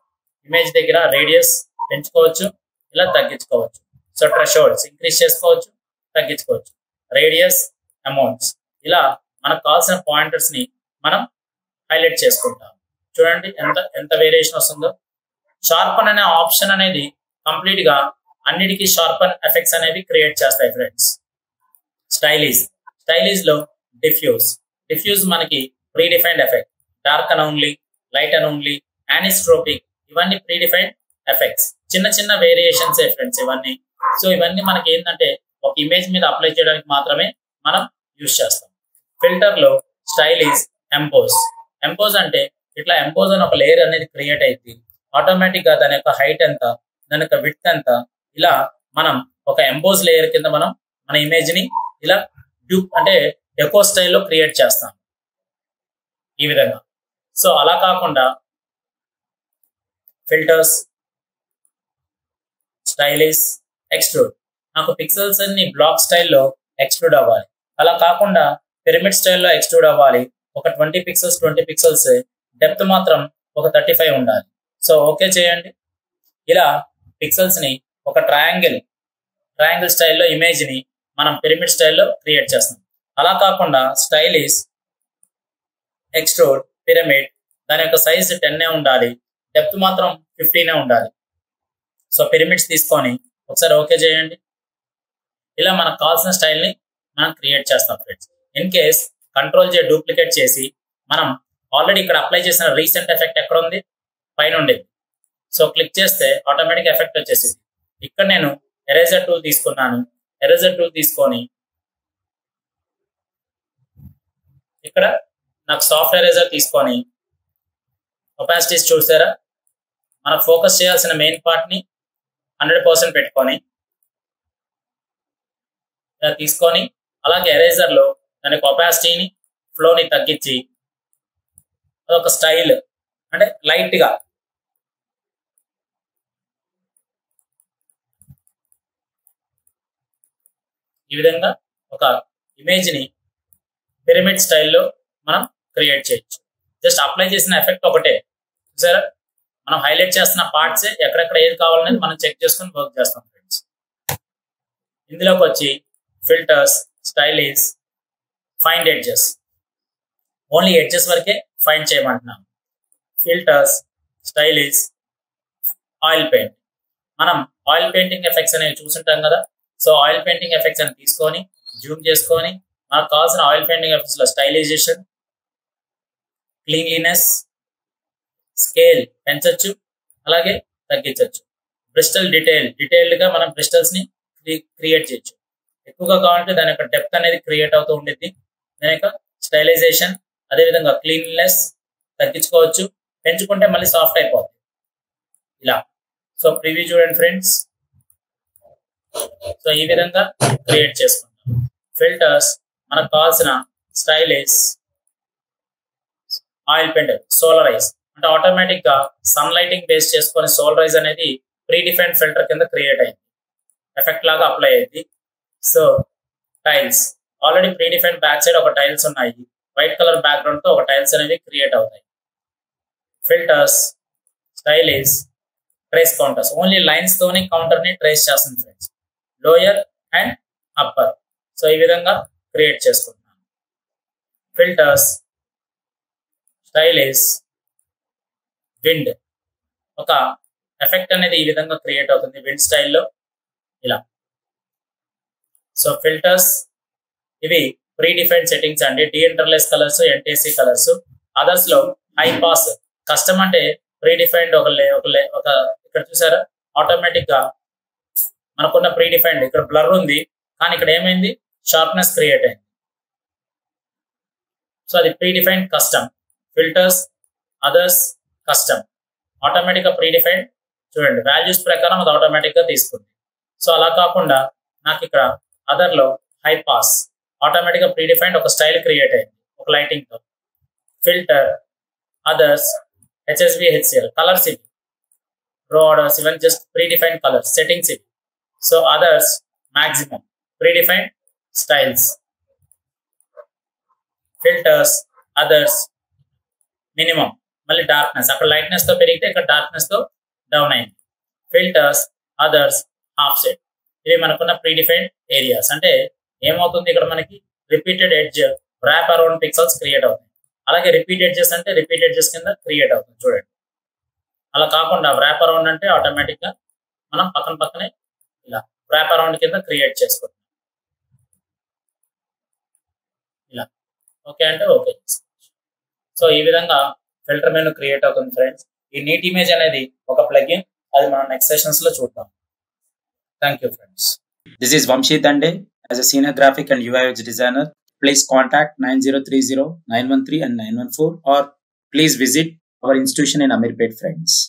ఇమేజ్ దగ్గర రేడియస్ పెంచుకోవచ్చు, ఇలా తగ్గించుకోవచ్చు. సో థ్రెషోల్డ్స్ ఇంక్రీజ్ చేసుకోవచ్చు, తగ్గించుకోవచ్చు. రేడియస్, అమౌంట్స్, ఇలా మనకు కావాల్సిన పాయింటర్స్ ని మనం హైలైట్ చేసుకుంటాం. చూడండి ఎంత వేరియేషన్ వస్తుందో. షార్పన్ అనే ఆప్షన్ అనేది కంప్లీట్ గా అన్నిటికీ షార్పన్ ఎఫెక్ట్స్ అనేవి క్రియేట్ చేస్తాయి ఫ్రెండ్స్. స్టైలీస్ లో డిఫ్యూజ్ మనకి predefined effect, dark and only, light and only, anisotropic, ఇవన్నీ ప్రీడిఫైన్డ్ ఎఫెక్ట్స్. చిన్న చిన్న వేరియేషన్స్ ఫ్రెండ్స్ ఇవన్నీ. సో ఇవన్నీ మనకి ఏంటంటే ఒక ఇమేజ్ మీద అప్లై చేయడానికి మాత్రమే మనం యూజ్ చేస్తాం. ఫిల్టర్ లో స్టైలీస్ ఎంపోజ్ అంటే ఇట్లా ఎంపోజ్ అని ఒక లేయర్ అనేది క్రియేట్ అయింది. ఆటోమేటిక్ గా దాని యొక్క హైట్ ఎంత, దాని యొక్క విడ్త్ ఎంత, ఇలా మనం ఒక ఎంపోజ్ లేయర్ కింద మనం మన ఇమేజ్ ని ఇలా అంటే డెకో స్టైల్లో క్రియేట్ చేస్తాం ఈ విధంగా. సో అలా కాకుండా ఫిల్టర్స్, స్టైలిష్, ఎక్స్ట్రూడ్, నాకు పిక్సెల్స్ అన్ని బ్లాక్ స్టైల్లో ఎక్స్ట్రూడ్ అవ్వాలి. అలా కాకుండా పిరమిడ్ స్టైల్లో ఎక్స్ట్రూడ్ అవ్వాలి. ఒక 20 పిక్సెల్స్ డెప్త్ మాత్రం ఒక 35 ఉండాలి. సో ఓకే చేయండి. ఇలా పిక్సెల్స్ ని ఒక ట్రయాంగిల్ స్టైల్లో ఇమేజ్ ని మనం పిరమిడ్ స్టైల్లో క్రియేట్ చేస్తాం. అలా కాకుండా స్టైలిష్, ఎక్స్ట్రూడ్, పిరమిడ్ దాని యొక్క సైజ్ 10 ఉండాలి, డెప్త్ మాత్రం 15 ఉండాలి. సో పిరమిడ్స్ తీసుకొని ఒకసారి ఓకే చేయండి. ఇలా మనకు కావాల్సిన స్టైల్ ని మనం క్రియేట్ చేస్తాం friends. In case Ctrl+J duplicate చేసి మనం ఆల్రెడీ ఇక్కడ అప్లై చేసిన రీసెంట్ ఎఫెక్ట్ ఎక్కడ ఉంది, పైన ఉండేది. సో క్లిక్ చేస్తే ఆటోమేటిక్ ఎఫెక్ట్ వచ్చేసింది. ఇక్కడ నేను ఎరేజర్ టూల్ తీసుకున్నాను. ఎరేజర్ టూల్ తీసుకొని ఇక్కడ నాకు సాఫ్ట్ ఎరేజర్ తీసుకొని ఒపాసిటీస్ చూసారా, మనం ఫోకస్ చేయాల్సిన మెయిన్ పార్ట్ ని 100% పెట్టుకొని ఇలా తీసుకొని, అలాగే ఎరేజర్ లో దానికి ఒపాసిటీని, ఫ్లోని తగ్గించి అదొక స్టైల్ అంటే లైట్ గా ఈ విధంగా ఒక ఇమేజ్ ని పిరమిడ్ స్టైల్లో మనం క్రియేట్ చేయొచ్చు. జస్ట్ అప్లై చేసిన ఎఫెక్ట్ ఒకటే చూసారా, మనం హైలైట్ చేస్తున్న పార్ట్సే ఎక్కడెక్కడ ఏది కావాలనేది మనం చెక్ చేసుకొని వర్క్ చేస్తాం ఫ్రెండ్స్. ఇందులోకి వచ్చి filters, stylish, find edges, only edges వరకే ఫైండ్ చేయమంటున్నాం. ఫిల్టర్స్, స్టైలిష్, ఆయిల్ పెయింట్, మనం ఆయిల్ పెయింటింగ్ ఎఫెక్ట్స్ అనేవి చూసుంటాం కదా. సో ఆయిల్ పెయింటింగ్ ఎఫెక్ట్స్ అని తీసుకొని జూమ్ చేసుకొని మనకు కావాల్సిన ఆయిల్ పెయింటింగ్ ఎఫెక్ట్స్ లో స్టైలైజేషన్, క్లీన్లీనెస్, స్కేల్ పెంచొచ్చు, అలాగే తగ్గించవచ్చు. బ్రిస్టల్ డీటెయిల్డ్ గా మనం బ్రిస్టల్స్ ని క్రియేట్ చేయొచ్చు. ఎక్కువగా కావాలంటే దాని యొక్క డెప్త్ అనేది క్రియేట్ అవుతూ ఉండేది. దాని యొక్క స్టైలైజేషన్, అదేవిధంగా క్లీన్లెస్ తగ్గించుకోవచ్చు. పెంచుకుంటే మళ్ళీ సాఫ్ట్ అయిపోతుంది ఇలా. సో ప్రివ్యూ చూడండి ఫ్రెండ్స్. సో ఈ విధంగా క్రియేట్ చేసుకుంటాం. ఫిల్టర్స్ మనకు కావాల్సిన స్టైలిష్, ఆయిల్ పెయింట్, సోలరైజ్ అంటే ఆటోమేటిక్ గా సన్ లైటింగ్ బేస్ చేసుకొని సోలరైజ్ అనేది ప్రీ డిఫైన్డ్ ఫిల్టర్ కింద క్రియేట్ అయింది, ఎఫెక్ట్ లాగా అప్లై అయింది. So tiles already pre defined back side ఒక టైల్స్ ఉన్నాయి, వైట్ కలర్ బ్యాక్గ్రౌండ్ తో ఒక టైల్స్ అనేవి క్రియేట్ అవుతాయి. Filters, stylish, trace counters, only lines తోని కౌంటర్ ని ట్రేస్ చేస్తుంది friends, lower and upper. So ఈ విధంగా క్రియేట్ చేసుకుంటున్నాను. ఫిల్టర్స్, స్టైలిష్, విండ్, ఒక ఎఫెక్ట్ అనేది ఈ విధంగా క్రియేట్ అవుతుంది విండ్ స్టైల్లో ఇలా. సో ఫిల్టర్స్ ఇవి ప్రీ డిఫైన్డ్ సెట్టింగ్స్ అండి, డిఇంటర్లేస్ కలర్స్, ఎన్టీసీ కలర్స్. అదర్స్ లో హై పాస్, కస్టమ్ అంటే ప్రీ డిఫైన్డ్ ఒక ఇక్కడ చూసారా ఆటోమేటిక్ గా మనకున్న ప్రీ డిఫైన్డ్ ఇక్కడ బ్లర్ ఉంది, కానీ ఇక్కడ ఏమైంది షార్ప్నెస్ క్రియేట్ అయింది. సో అది pre defined custom. Filters, others, custom, automatic గా ప్రీ డిఫైన్డ్ చూడండి వాల్యూస్ ప్రకారం అది ఆటోమేటిక్ గా తీసుకుంది. సో అలా కాకుండా నాకు ఇక్కడ అదర్ లో హై పాస్, ఆటోమేటిక్ గా ప్రీ డిఫైన్డ్ ఒక స్టైల్ క్రియేట్ అయింది ఒక లైటింగ్ తో. Filter, others, HSB, HCL, colours ఇవి, రో ఆర్డర్స్, ఇవన్నీ just predefined colours settings ఇవి. So others maximum, predefined styles. Filters, others minimum, మళ్ళీ డార్క్నెస్, అక్కడ లైట్నెస్ తో పెరిగితే ఇక్కడ డార్క్నెస్ తో డౌన్ అయింది. ఫిల్టర్స్, అదర్స్, హాఫ్ సెట్, ఇవి మనకున్న ప్రీ డిఫైన్డ్ ఏరియాస్. అంటే ఏమవుతుంది ఇక్కడ మనకి repeated edge, rap around pixels create అవుతాయి. అలాగే రిపీట్ ఎడ్జెస్ అంటే రిపీట్ ఎడ్జెస్ కింద క్రియేట్ అవుతుంది చూడండి. అలా కాకుండా ర్యాప్ అరౌండ్ అంటే ఆటోమేటిక్ గా మనం పక్కనే ఇలా ర్యాప్ అరౌండ్ కింద క్రియేట్ చేసుకుంటాం. ఇలా ఓకే అంటే ఓకే. సో ఈ విధంగా ఫిల్టర్ మెనూ క్రియేట్ అవుతుంది ఫ్రెండ్స్. ఈ నీట్ ఇమేజ్ అనేది ఒక ప్లగిన్, అది మనం నెక్స్ట్ సెషన్స్ లో చూద్దాం. Thank you friends. This is Vamshi Dande. As a senior graphic and UI UX designer, please contact 9030 913 and 914, or please visit our institution in Amirpet, friends.